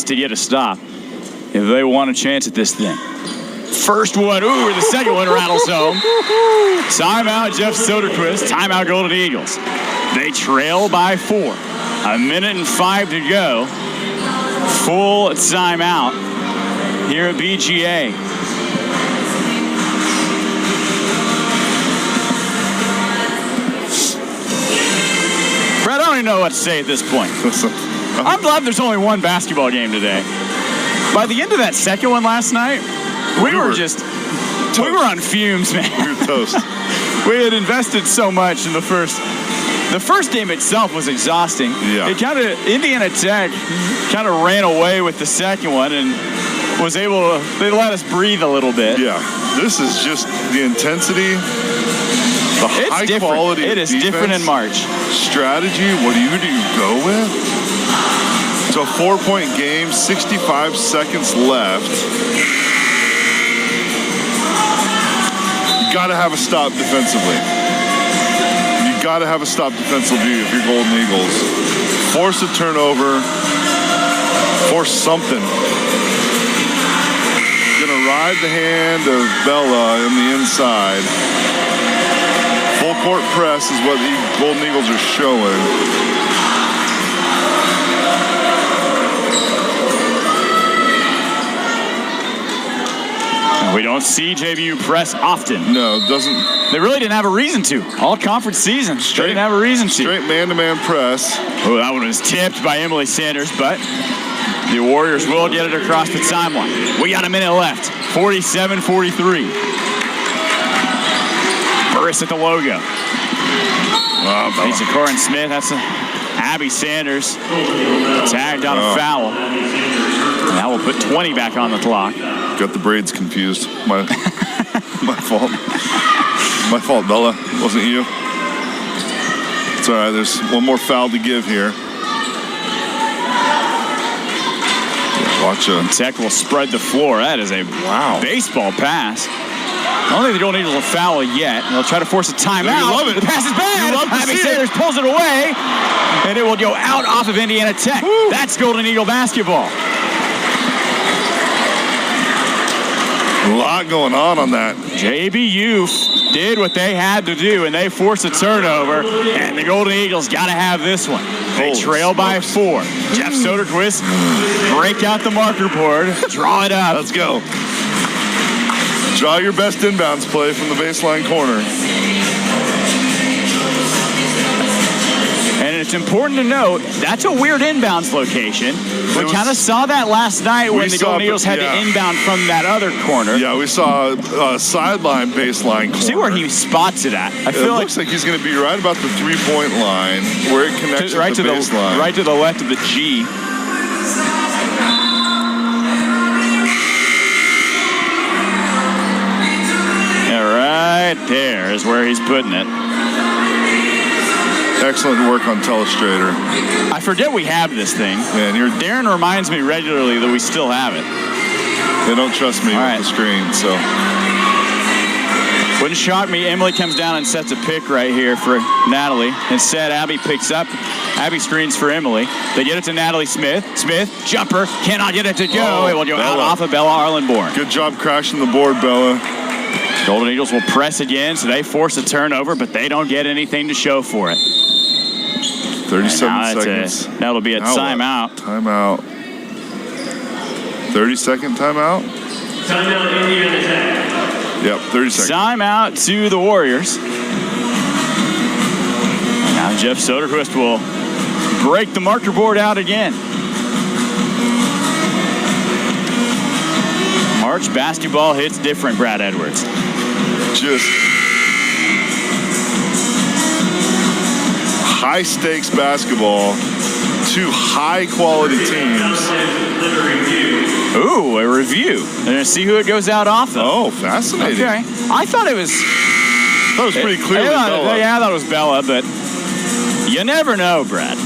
to get a stop if they want a chance at this thing. First one, the second one rattles home. Timeout, Jeff Soderquist. Timeout, Golden Eagles. They trail by 4. 1:05 to go. Full timeout here at BGA. Brett, I don't even know what to say at this point. I'm glad there's only one basketball game today. By the end of that second one last night, we were on fumes, man. We were toast. We had invested so much in the first. The first game itself was exhausting. Yeah. Indiana Tech kind of ran away with the second one and was able to, they let us breathe a little bit. Yeah. This is just the intensity, the high quality. It is different in March. Strategy, what do you go with? It's a 4-point game, 65 seconds left. You got to have a stop defensively. You got to have a stop defensively if you're Golden Eagles. Force a turnover. Force something. Gonna ride the hand of Bella in the inside. Full court press is what the Golden Eagles are showing. We don't see JBU press often. No, it doesn't. They really didn't have a reason to. All conference season, they didn't have a reason to. Straight man-to-man press. Oh, that one was tipped by Emily Sanders, but the Warriors will get it across the timeline. We got a minute left. 47-43. Burris at the logo. It's Corin Smith. That's Abby Sanders. Tagged on a foul. And that will put 20 back on the clock. Got the braids confused. My fault. My fault, Bella. Wasn't you. It's all right. There's one more foul to give here. Watch Tech will spread the floor. That is a baseball pass. I don't think the Golden Eagles will foul yet. They'll try to force a timeout. You love it. The pass is bad. Abby Sanders pulls it away, and it will go out off of Indiana Tech. Woo. That's Golden Eagle basketball. A lot going on that. JBU did what they had to do, and they forced a turnover, and the Golden Eagles got to have this one. They trail by 4. Jeff Soderquist, break out the marker board, draw it up. Let's go. Draw your best inbounds play from the baseline corner. And it's important to note, that's a weird inbounds location. We kind of saw that last night when the Golden Eagles had to inbound from that other corner. Yeah, we saw a sideline baseline corner. See where he spots it at. It looks like he's going to be right about the 3-point line where it connects right to the baseline. Right to the left of the G. Right there is where he's putting it. Excellent work on Telestrator. I forget we have this thing. Man, Darren reminds me regularly that we still have it. They don't trust me with the screen, so. Wouldn't shock me. Emily comes down and sets a pick right here for Natalie. Instead, Abby picks up. Abby screens for Emily. They get it to Natalie Smith. Smith, jumper, cannot get it to go. It will go out off of Bella Arlenborn. Good job crashing the board, Bella. Golden Eagles will press again, so they force a turnover, but they don't get anything to show for it. 37 seconds. That'll be a timeout. Timeout. 30-second timeout? Timeout, Indiana Tech. Yep, 30 seconds. Timeout to the Warriors. Now Jeff Soderquist will break the marker board out again. March basketball hits different, Brad Edwards. Just high stakes basketball, 2 high quality teams. Ooh, a review. They're going to see who it goes out off of. Oh, fascinating. Okay. I thought it was pretty clearly Bella. Yeah, I thought it was Bella, but you never know, Brad.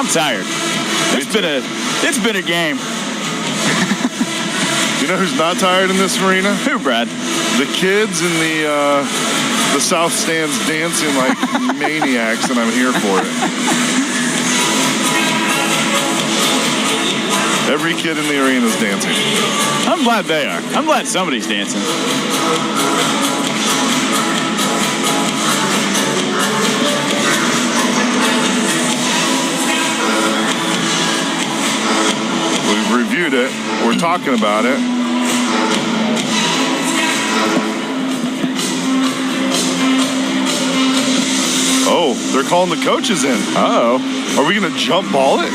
I'm tired. It's been a game. You know who's not tired in this arena? Who, Brad? The kids in the south stands dancing like maniacs, and I'm here for it. Every kid in the arena is dancing. I'm glad they are. I'm glad somebody's dancing. We've reviewed it. We're talking about it. Oh, they're calling the coaches in. Uh-oh. Are we going to jump ball it?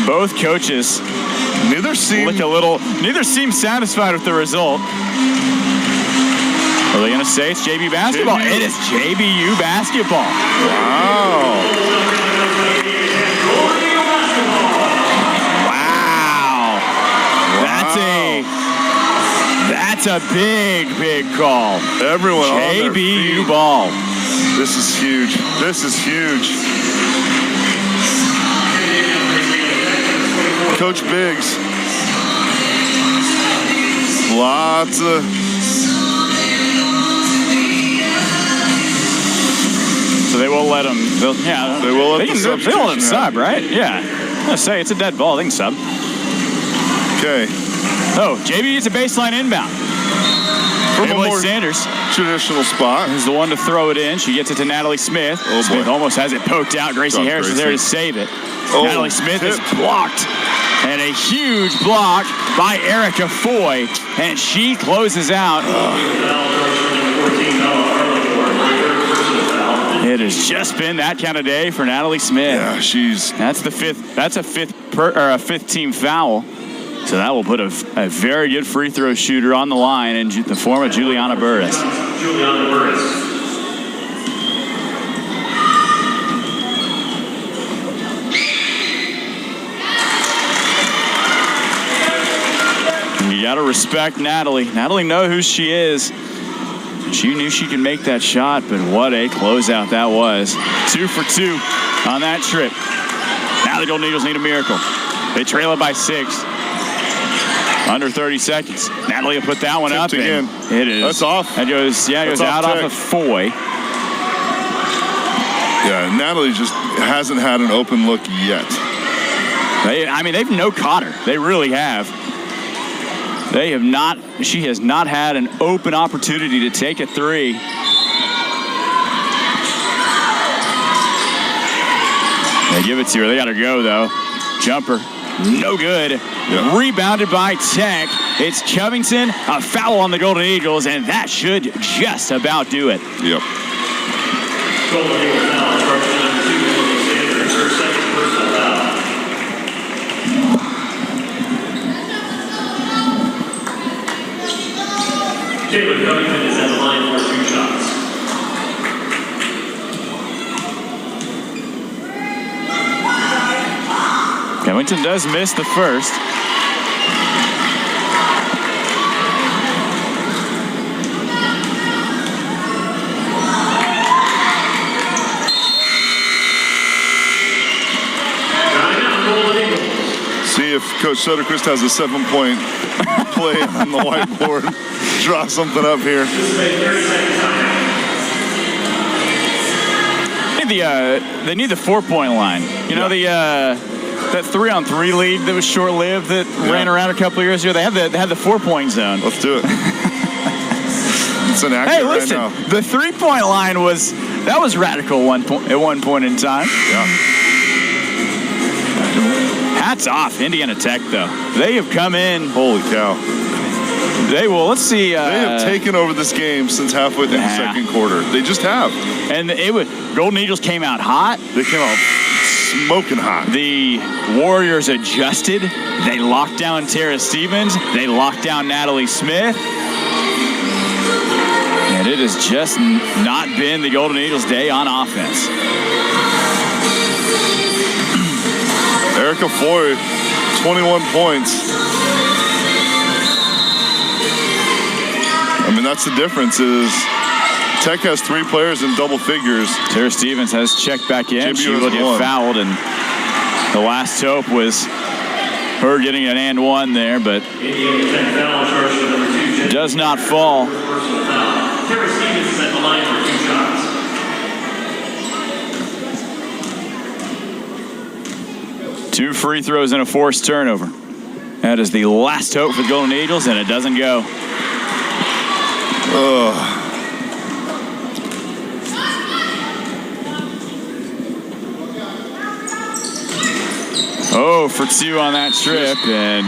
Both coaches neither seem satisfied with the result. Are they going to say it's JB basketball? JBU. It is JBU basketball. Wow. Wow. That's a big call. Everyone on their JBU feet. ball. This is huge. This is huge. Coach Biggs. Lots of... So they will let them. They will let the substitution They will let them sub, happen. right? Yeah. I say it's a dead ball. They can sub. Okay. Oh, JB gets a baseline inbound. From a Emily more Sanders. Traditional spot. Is the one to throw it in. She gets it to Natalie Smith. Oh, Smith boy. almost has it poked out. Gracie Harris is there to save it. Oh, Natalie Smith is tipped. blocked. And a huge block by Erica Foy. And she closes out. It has just been that kind of day for Natalie Smith. Yeah, that's the fifth. That's a fifth team foul. So that will put a very good free throw shooter on the line in the form of Juliana Burris. You got to respect Natalie. Natalie knows who she is. She knew she could make that shot, but what a closeout that was. 2 for 2 on that trip. Now the Golden Eagles need a miracle. They trail it by 6. Under 30 seconds. Natalie will put that one up. Again. It is. That's off. It goes out off of Foy. Yeah, Natalie just hasn't had an open look yet. They've no-caught her. They really have. They have not. She has not had an open opportunity to take a three. They give it to her. They got to go, though. Jumper. No good. Yep. Rebounded by Tech. It's Covington. A foul on the Golden Eagles, and that should just about do it. Yep. Golden Eagles now instruction number 2, Sanders, her second personal foul. Taylor Covington is at the line for 2 shots. Covington does miss the first. See if Coach Soderquist has a 7-point play on the whiteboard. Draw something up here. They need the 4-point line. You know, that 3-on-3 lead that was short-lived that ran around a couple of years ago. They had the 4-point zone. Let's do it. It's inaccurate. Hey, listen, right now. the 3-point line was radical at one point in time. Yeah. Hats off, Indiana Tech, though. They have come in. Holy cow. Let's see. They have taken over this game since halfway through the second quarter. They just have. And Golden Eagles came out hot. They came out smoking hot. The Warriors adjusted. They locked down Tara Stevens. They locked down Natalie Smith. And it has just not been the Golden Eagles' day on offense. Erica Foy, 21 points. I mean, that's the difference is Tech has 3 players in double figures. Tara Stevens has checked back in. She will get fouled, and the last hope was her getting an and one there, but does not fall. Tara Stevens is at the line for 2 shots. 2 free throws and a forced turnover. That is the last hope for the Golden Eagles, and it doesn't go. Oh, for 2 on that trip, and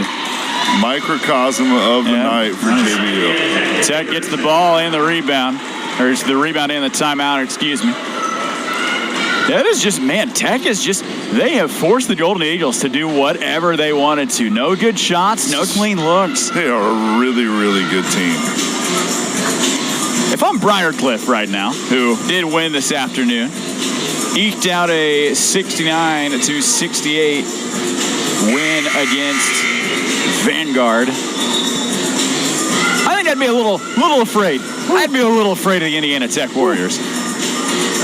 microcosm of the night for JBU. Tech gets the ball and the rebound, or it's the rebound and the timeout, excuse me. That is just, man, Tech is just, they have forced the Golden Eagles to do whatever they wanted to. No good shots, no clean looks. They are a really, really good team. If I'm Briarcliff right now, who did win this afternoon, eked out a 69-68 win against Vanguard, I think I'd be a little afraid. I'd be a little afraid of the Indiana Tech Warriors.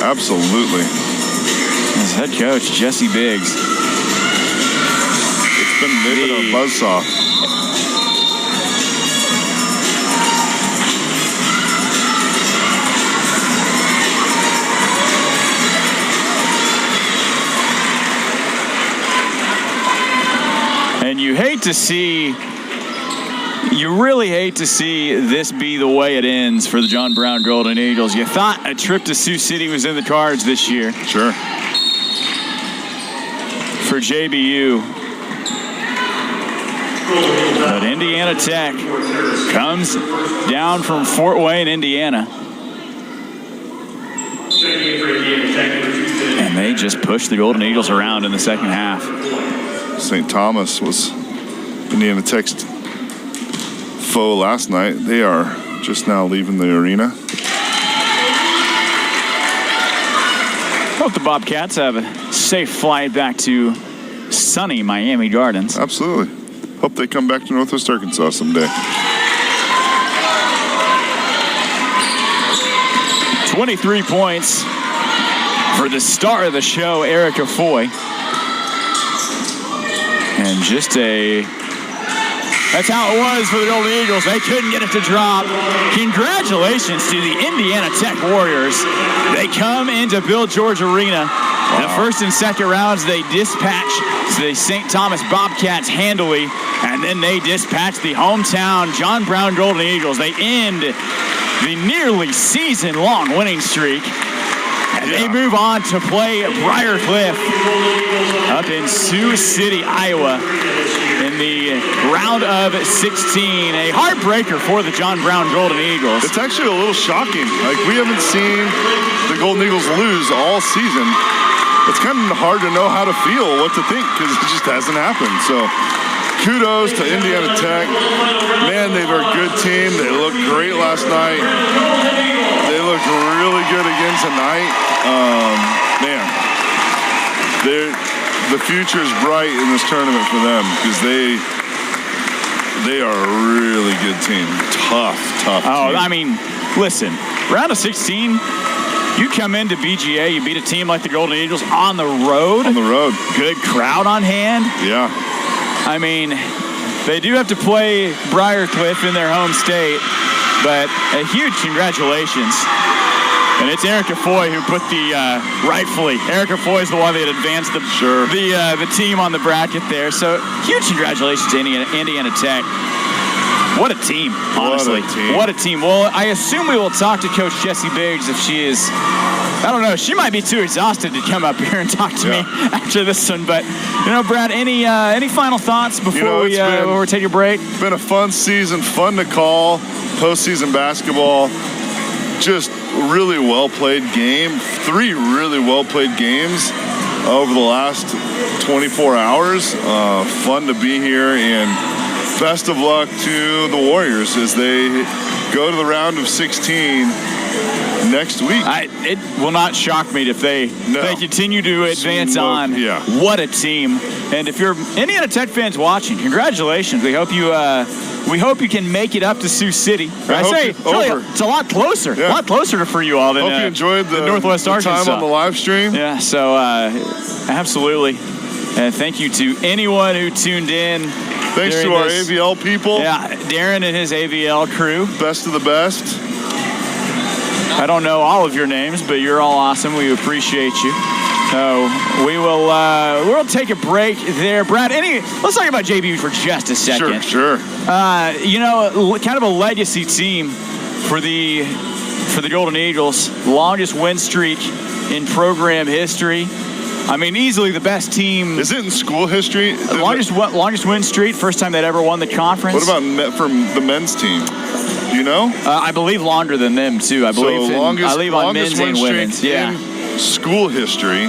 Absolutely. As head coach, Jesse Biggs. It's been maybe a buzzsaw. And you really hate to see this be the way it ends for the John Brown Golden Eagles. You thought a trip to Sioux City was in the cards this year. Sure. For JBU. But Indiana Tech comes down from Fort Wayne, Indiana. And they just push the Golden Eagles around in the second half. St. Thomas was Indiana Tech's foe last night. They are just now leaving the arena. Hope the Bobcats have a safe flight back to sunny Miami Gardens. Absolutely. Hope they come back to Northwest Arkansas someday. 23 points for the star of the show, Erica Foy. And that's how it was for the Golden Eagles. They couldn't get it to drop. Congratulations to the Indiana Tech Warriors. They come into Bill George Arena. Wow. The first and second rounds, they dispatch the St. Thomas Bobcats handily, and then they dispatch the hometown John Brown Golden Eagles. They end the nearly season-long winning streak. And they move on to play Briarcliff up in Sioux City, Iowa in the round of 16. A heartbreaker for the John Brown Golden Eagles. It's actually a little shocking. Like, we haven't seen the Golden Eagles lose all season. It's kind of hard to know how to feel, what to think, because it just hasn't happened. So kudos to Indiana Tech. Man, they were a good team. They looked great last night. They looked really good again tonight. Man, the future is bright in this tournament for them because they are a really good team. Tough team. I mean, listen, round of 16, you come into BGA, you beat a team like the Golden Eagles on the road. On the road. Good crowd on hand. Yeah. I mean, they do have to play Briarcliff in their home state, but a huge congratulations. And it's Erica Foy who put rightfully, Erica Foy is the one that advanced the team on the bracket there. So huge congratulations to Indiana Tech. What a team, honestly. What a team. Well, I assume we will talk to Coach Jessie Biggs if she is, I don't know, she might be too exhausted to come up here and talk to me after this one. But, Brad, any final thoughts before we take a break? It's been a fun season, fun to call, postseason basketball. Just really well-played game. 3 really well-played games over the last 24 hours. Fun to be here, and best of luck to the Warriors as they go to the round of 16 next week. It will not shock me if they continue to advance on. Yeah. What a team. And if you're Indiana Tech fans watching, congratulations. We hope you can make it up to Sioux City. It's a lot closer. A lot closer for you all than hope you enjoyed the Northwest Arkansas time on the live stream. Yeah, so absolutely. And thank you to anyone who tuned in. Thanks to our AVL people. Yeah, Darren and his AVL crew. Best of the best. I don't know all of your names, but you're all awesome. We appreciate you. So we'll take a break there. Brad, let's talk about JBU for just a second. Sure. Kind of a legacy team for the Golden Eagles. Longest win streak in program history. I mean, easily the best team. Is it in school history? Longest win streak. First time they'd ever won the conference. What about from the men's team? Do you know? I believe longer than them too. I believe on men's and women's. Yeah. In school history.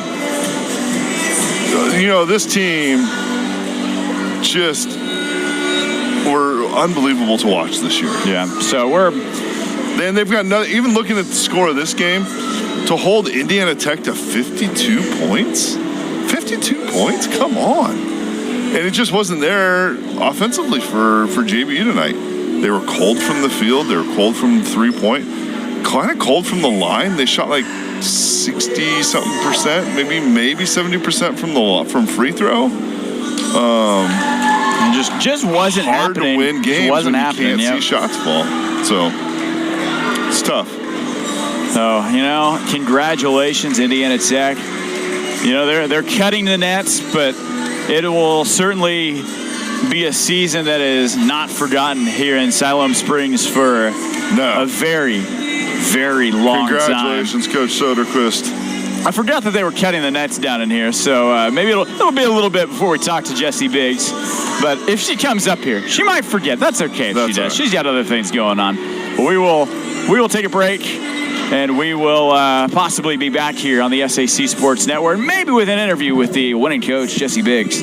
This team just were unbelievable to watch this year. Yeah. So they've got even looking at the score of this game. To hold Indiana Tech to 52 points? 52 points? Come on. And it just wasn't there offensively for JBU tonight. They were cold from the field. They were cold from 3-point. Kind of cold from the line. They shot like 60-something%, maybe 70% from free throw. Just wasn't hard happening. To win games. Just wasn't happening. You can't see shots fall. So it's tough. So, congratulations, Indiana Tech. They're cutting the nets, but it will certainly be a season that is not forgotten here in Siloam Springs for a very, very long time. Congratulations, Coach Soderquist. I forgot that they were cutting the nets down in here, so maybe it'll be a little bit before we talk to Jessie Biggs. But if she comes up here, she might forget. That's okay if she does. Right. She's got other things going on. But we will take a break. And we will possibly be back here on the SAC Sports Network, maybe with an interview with the winning coach, Jessie Biggs.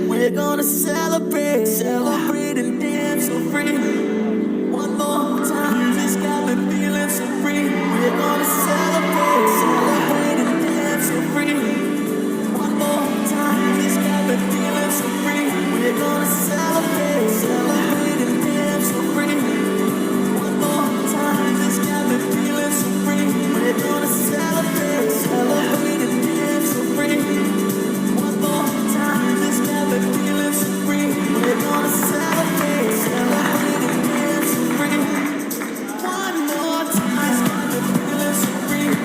We're gonna celebrate and dance so free. One more time, this got me feeling so free. We're gonna celebrate and dance so free. One more time, this got me feeling so free. We're gonna celebrate and dance so free. One more time, this got me feeling so free. We're gonna celebrate and dance so free. One more time, this got me feeling so free. We're gonna celebrate and dance so free. One more time, this got me feeling so free.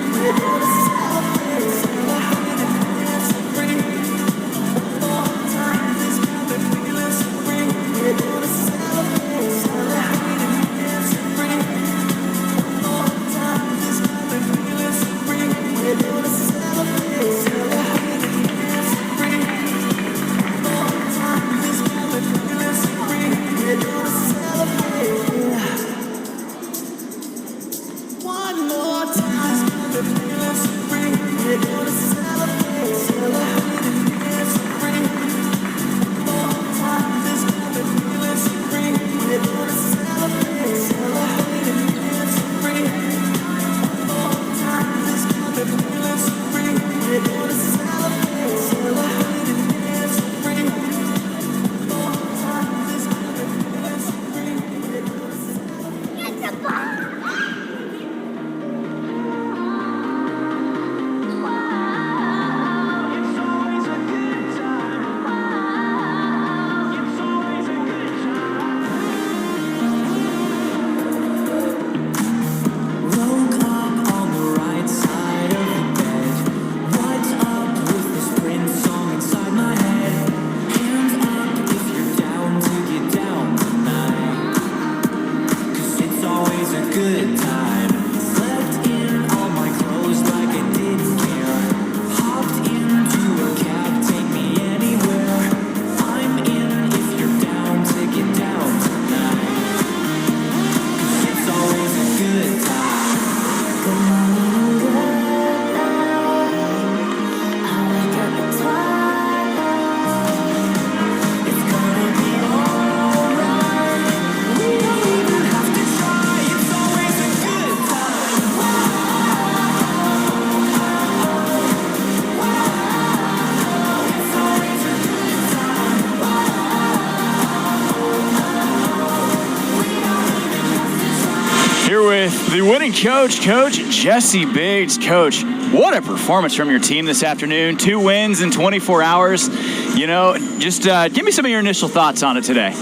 here with the winning coach, Coach Jesse Biggs. Coach, what a performance from your team this afternoon. 2 wins in 24 hours. You know, just give me some of your initial thoughts on it today.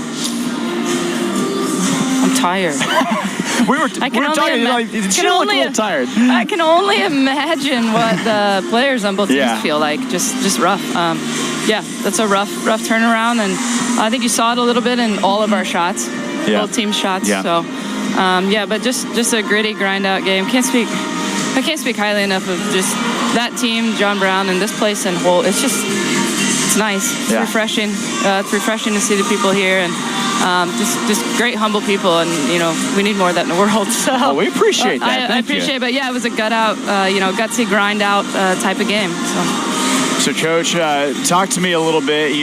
I'm tired. we were talking, she looked a little tired. I can only imagine what the players on both teams feel like. Just rough. That's a rough turnaround, and I think you saw it a little bit in all of our shots, both team shots. Yeah. So, but just a gritty, grind-out game. I can't speak highly enough of just that team, John Brown, and this place in whole. It's nice. It's refreshing. It's refreshing to see the people here, and just great, humble people, and we need more of that in the world. So we appreciate that. I appreciate it, but it was a gut-out, gutsy, grind-out type of game. So, Coach, talk to me a little bit.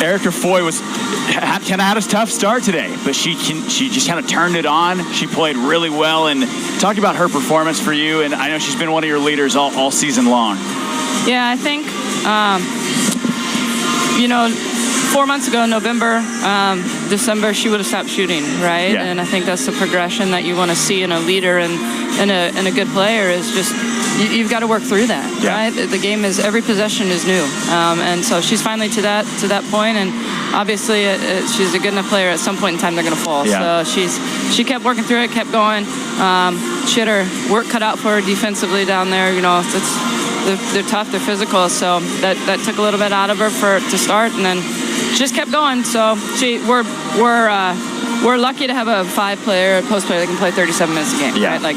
Erica Foy had a tough start today, but she just kind of turned it on. She played really well, and talk about her performance for you. And I know she's been one of your leaders all season long. Yeah, I think 4 months ago, November, December, she would have stopped shooting, right? Yeah. And I think that's the progression that you want to see in a leader and a good player is just. You've got to work through that, right? The game is, every possession is new. And so she's finally to that point, and obviously she's a good enough player. At some point in time, they're going to fall. Yeah. So she kept working through it, kept going. She had her work cut out for her defensively down there. They're tough, they're physical, so that took a little bit out of her to start, and then she just kept going. So we're lucky to have a post player that can play 37 minutes a game, right? Like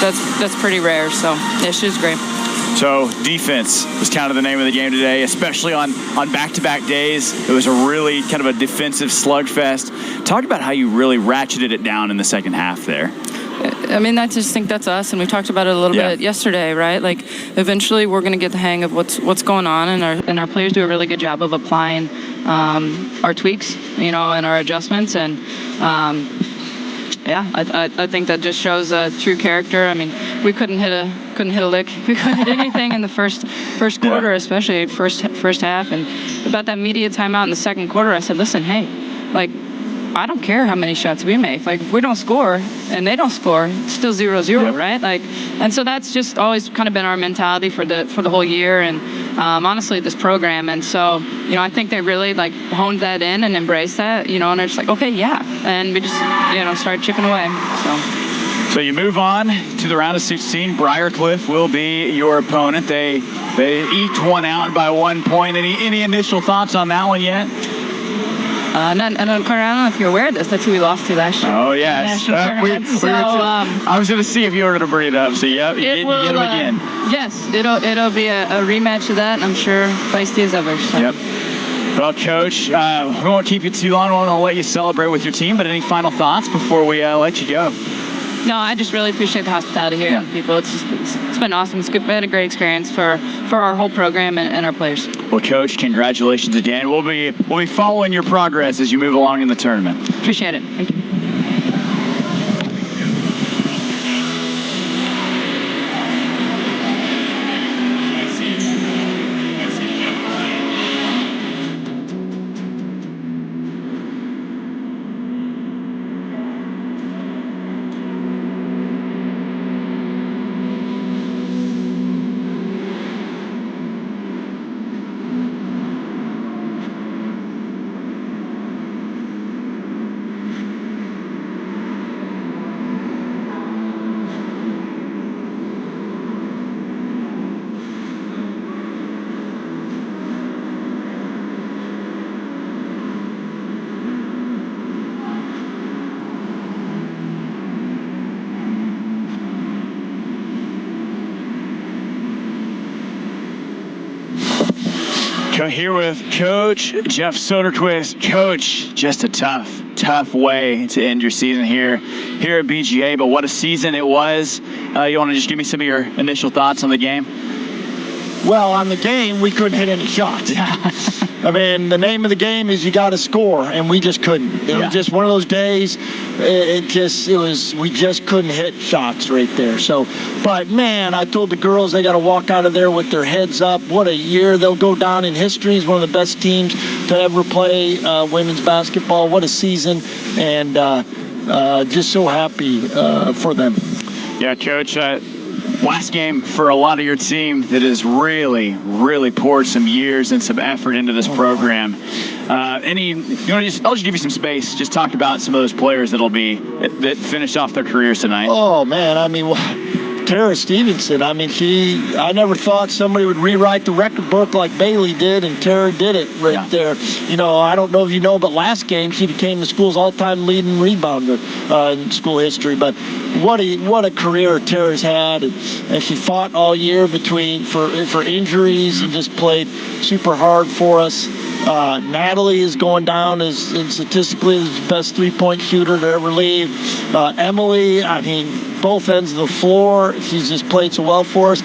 that's pretty rare. So she was great. So defense was kind of the name of the game today, especially on back-to-back days. It was a really kind of a defensive slugfest. Talk about how you really ratcheted it down in the second half there. I mean, I just think that's us, and we talked about it a little bit yesterday, right? Like, eventually we're going to get the hang of what's going on, and our players do a really good job of applying our tweaks, and our adjustments, and I think that just shows a true character. I mean, we couldn't hit a lick. We couldn't hit anything in the first quarter, especially first half, and about that media timeout in the second quarter, I said, listen, hey, like, I don't care how many shots we make. Like, if we don't score and they don't score, it's still 0-0, right? Like, and so that's just always kind of been our mentality for the whole year, and honestly, this program. And so, I think they really honed that in and embraced that. And they're just like, okay, and we just started chipping away. So you move on to the round of 16. Briarcliff will be your opponent. They eked one out by 1 point. Any initial thoughts on that one yet? I don't know if you're aware of this. That's who we lost to last year. Oh, yes. I was going to see if you were going to bring it up. So, you get them again. Yes, it'll be a rematch of that, and I'm sure feisty as ever. So. Yep. Well, Coach, we won't keep you too long. I want to let you celebrate with your team, but any final thoughts before we let you go? No, I just really appreciate the hospitality here and people. It's been awesome. It's good. We had a great experience for our whole program and our players. Well, Coach, congratulations again. We'll be following your progress as you move along in the tournament. Appreciate it. Thank you. Here with Coach Jeff Soderquist. Coach, just a tough way to end your season here at BGA, but what a season it was. You want to just give me some of your initial thoughts on the game? Well, on the game, we couldn't hit any shots. I mean, the name of the game is you got to score, and we just couldn't. It was just one of those days. We just couldn't hit shots right there. So, but man, I told the girls they got to walk out of there with their heads up. What a year! They'll go down in history as one of the best teams to ever play women's basketball. What a season! And just so happy for them. Yeah, Coach. Last game for a lot of your team that has really, really poured some years and some effort into this program. I'll just give you some space. Just talk about some of those players that finished off their careers tonight. Oh man, I mean, Tara Stevenson. I mean, I never thought somebody would rewrite the record book like Bailey did, and Tara did it right there. You know, I don't know if you know, but last game she became the school's all-time leading rebounder in school history. But what a career Tara's had, and she fought all year for injuries and just played super hard for us. Natalie is going down as statistically the best three-point shooter to ever leave. Emily, I mean, both ends of the floor. She's just played so well for us.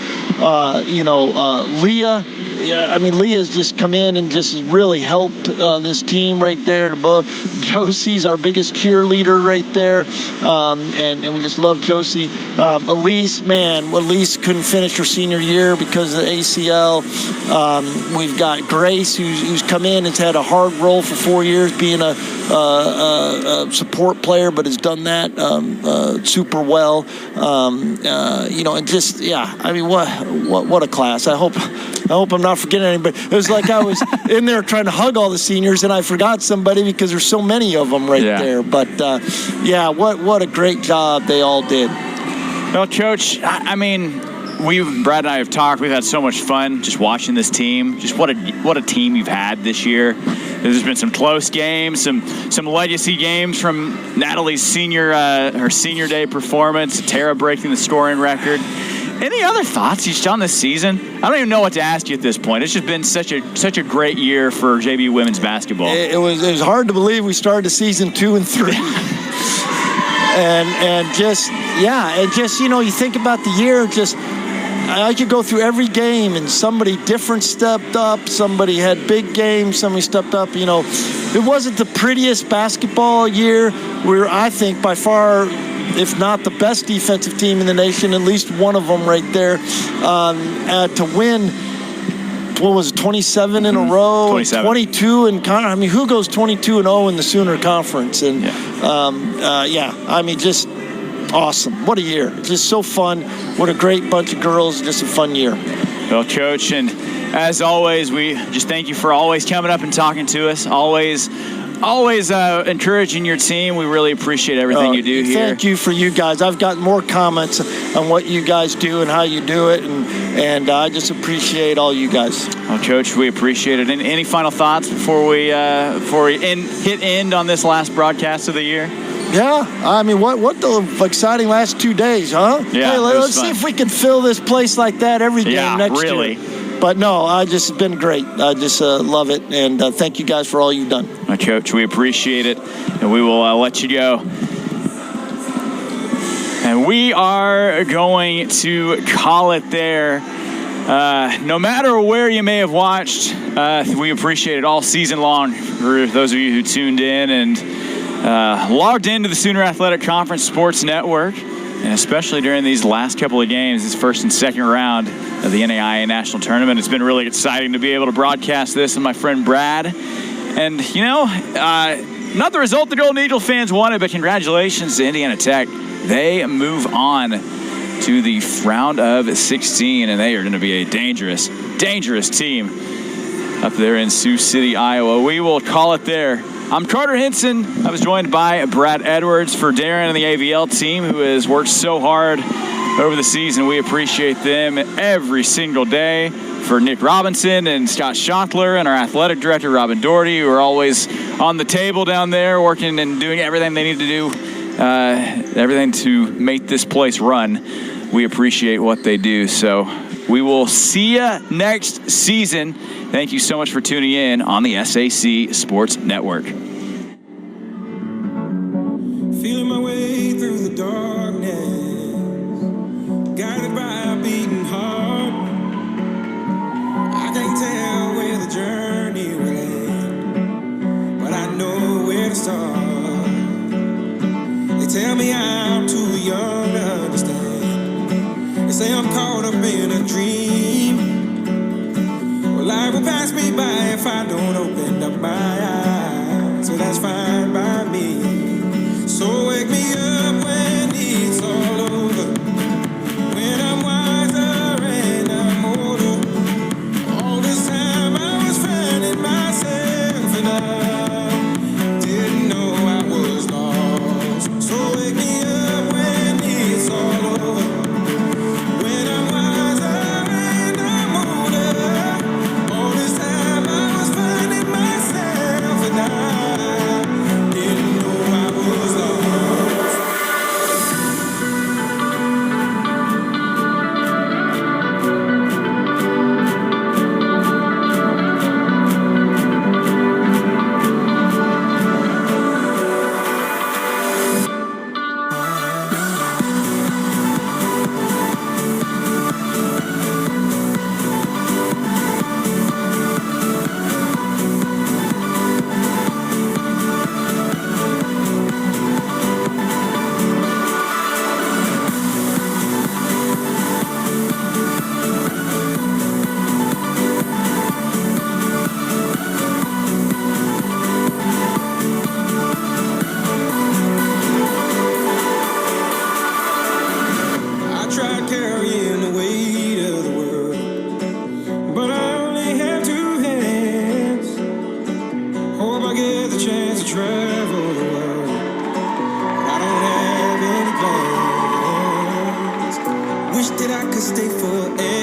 Leah. Yeah, I mean, Leah's just come in and just really helped this team right there above. Josie's our biggest cheerleader right there, and we just love Josie. Elise couldn't finish her senior year because of the ACL. We've got Grace, who's come in, has had a hard role for 4 years being a support player, but has done that super well. And just, I mean, what a class. I hope I'm not forgetting anybody. It was like I was in there trying to hug all the seniors, and I forgot somebody because there's so many of them right there. But, what a great job they all did. Well, Coach, I mean, Brad and I have talked. We've had so much fun just watching this team. Just what a team you've had this year. There's been some close games, some legacy games from Natalie's her senior day performance, Tara breaking the scoring record. Any other thoughts just on this season? I don't even know what to ask you at this point. It's just been such a great year for JBU women's basketball. It was hard to believe we started the season 2 and 3. and just you think about the year, I could go through every game and somebody different stepped up, somebody had big games, somebody stepped up. It wasn't the prettiest basketball year. We're, I think, by far, if not the best defensive team in the nation, at least one of them right there, to win, 27 in a row? 27. 22 in I mean, who goes 22-0 in the Sooner Conference? And, I mean, just awesome. What a year. Just so fun. What a great bunch of girls. Just a fun year. Well, Coach, and as always, we just thank you for always coming up and talking to us. Always encouraging your team. We really appreciate everything you do here. Thank you for you guys. I've got more comments on what you guys do and how you do it, and I just appreciate all you guys. Well, Coach, we appreciate it. And any final thoughts before we hit end on this last broadcast of the year? Yeah, I mean, what the exciting last 2 days, huh? Yeah, hey, let's see if we can fill this place like that every game next year. But no, it's been great. I just love it, and thank you guys for all you've done. Coach, we appreciate it, and we will let you go. And we are going to call it there. No matter where you may have watched, we appreciate it all season long for those of you who tuned in and logged into the Sooner Athletic Conference Sports Network, and especially during these last couple of games, this first and second round of the NAIA National Tournament. It's been really exciting to be able to broadcast this with my friend Brad. And, not the result the Golden Eagle fans wanted, but congratulations to Indiana Tech. They move on to the round of 16, and they are going to be a dangerous, dangerous team up there in Sioux City, Iowa. We will call it there. I'm Carter Henson. I was joined by Brad Edwards for Darren and the AVL team, who has worked so hard over the season. We appreciate them every single day. For Nick Robinson and Scott Schottler and our athletic director, Robin Doherty, who are always on the table down there working and doing everything they need to do, everything to make this place run. We appreciate what they do. So we will see you next season. Thank you so much for tuning in on the SAC Sports Network. Feeling my way through the darkness, guided by a beating heart. I can't tell where the journey will end, but I know where to start. They tell me I'm too young to understand. They say I'm caught up in a dream. Life will pass me by if I don't open up my eyes. So that's fine by me. So wake me could stay forever.